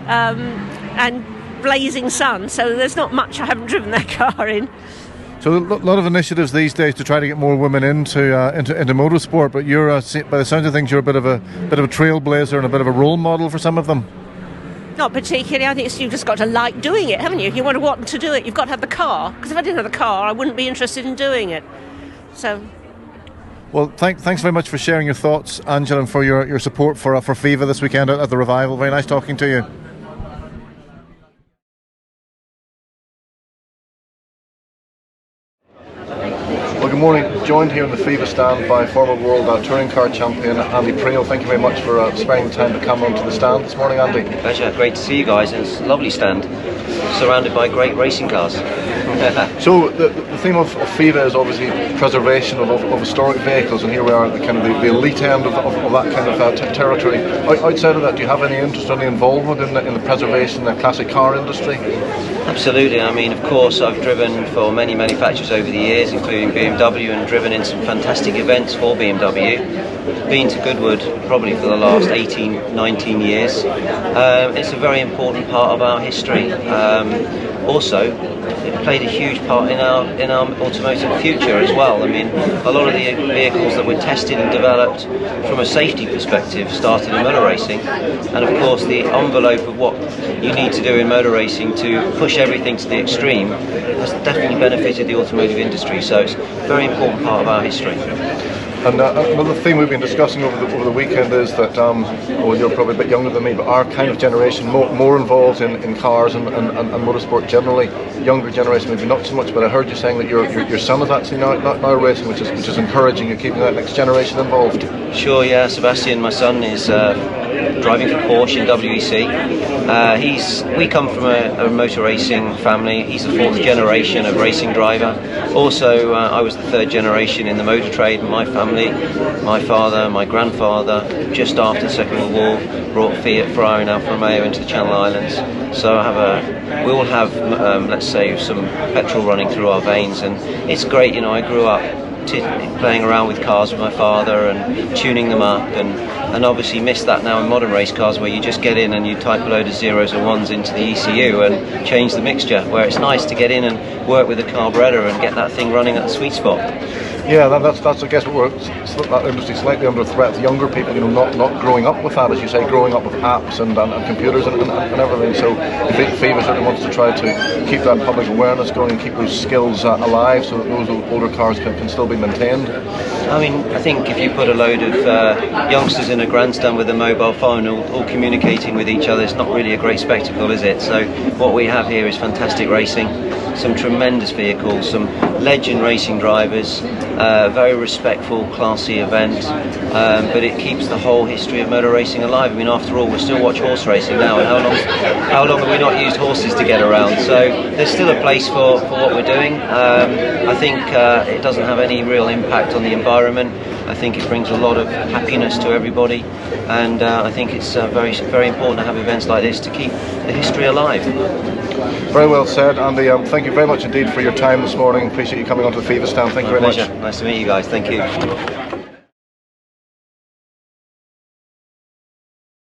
[SPEAKER 16] and blazing sun, so there's not much I haven't driven that car in.
[SPEAKER 1] So a lot of initiatives these days to try to get more women into motorsport, but you're by the sounds of things, you're a bit of a trailblazer and a bit of a role model for some of them.
[SPEAKER 16] Not particularly. I think you've just got to like doing it, haven't you? If you want to do it, you've got to have the car, because if I didn't have the car I wouldn't be interested in doing it. So
[SPEAKER 1] well, thanks very much for sharing your thoughts, Angela, and for your support for FIVA this weekend at the Revival. Very nice talking to you. Well, good morning. Joined here in the FIVA stand by former world touring car champion Andy Priaulx. Thank you very much for sparing the time to come onto the stand this morning, Andy.
[SPEAKER 17] Pleasure. Great to see you guys. It's a lovely stand, surrounded by great racing cars.
[SPEAKER 1] So the theme of FIVA is obviously preservation of historic vehicles, and here we are at the elite end of that kind of territory. Outside of that, do you have any interest or any involvement in the preservation of the classic car industry?
[SPEAKER 17] Absolutely. I mean, of course, I've driven for many manufacturers over the years, including BMW, and driven in some fantastic events for BMW. Been to Goodwood probably for the last 18, 19 years. It's a very important part of our history. Also, it played a huge part in our automotive future as well. I mean, a lot of the vehicles that were tested and developed from a safety perspective started in motor racing, and of course the envelope of what you need to do in motor racing to push everything to the extreme has definitely benefited the automotive industry, so it's a very important part of our history.
[SPEAKER 1] And another theme we've been discussing over the weekend is that, well, you're probably a bit younger than me, but our kind of generation more involved in cars and motorsport generally. Younger generation maybe not so much, but I heard you saying that your son is actually now racing, which is encouraging. You're keeping that next generation involved.
[SPEAKER 17] Sure, yeah. Sebastian, my son, is driving for Porsche in WEC. We come from a motor racing family. He's the fourth generation of racing driver. Also, I was the third generation in the motor trade in my family. My father, my grandfather, just after the Second World War, brought Fiat, Ferrari and Alfa Romeo into the Channel Islands. So we all have, let's say, some petrol running through our veins, and it's great. You know, I grew up playing around with cars with my father and tuning them up, and obviously miss that now in modern race cars, where you just get in and you type a load of zeros and ones into the ECU and change the mixture, where it's nice to get in and work with a carburetor and get that thing running at the sweet spot.
[SPEAKER 1] Yeah, that's I guess what that industry slightly under threat. The younger people, you know, not growing up with that, as you say, growing up with apps and computers and everything. So FIVA certainly wants to try to keep that public awareness going and keep those skills alive, so that those older cars can still be maintained.
[SPEAKER 17] I mean, I think if you put a load of youngsters in a grandstand with a mobile phone all communicating with each other, it's not really a great spectacle, is it? So what we have here is fantastic racing, some tremendous vehicles, some legend racing drivers, very respectful, classy event, but it keeps the whole history of motor racing alive. I mean, after all, we still watch horse racing now, and how long have we not used horses to get around? So there's still a place for what we're doing. I think it doesn't have any real impact on the environment. I think it brings a lot of happiness to everybody, and I think it's very, very important to have events like this to keep the history alive.
[SPEAKER 1] Very well said, Andy. Thank you very much indeed for your time this morning. Appreciate you coming onto the FIVA stand. Thank you very much.
[SPEAKER 17] Nice to meet you guys. Thank you.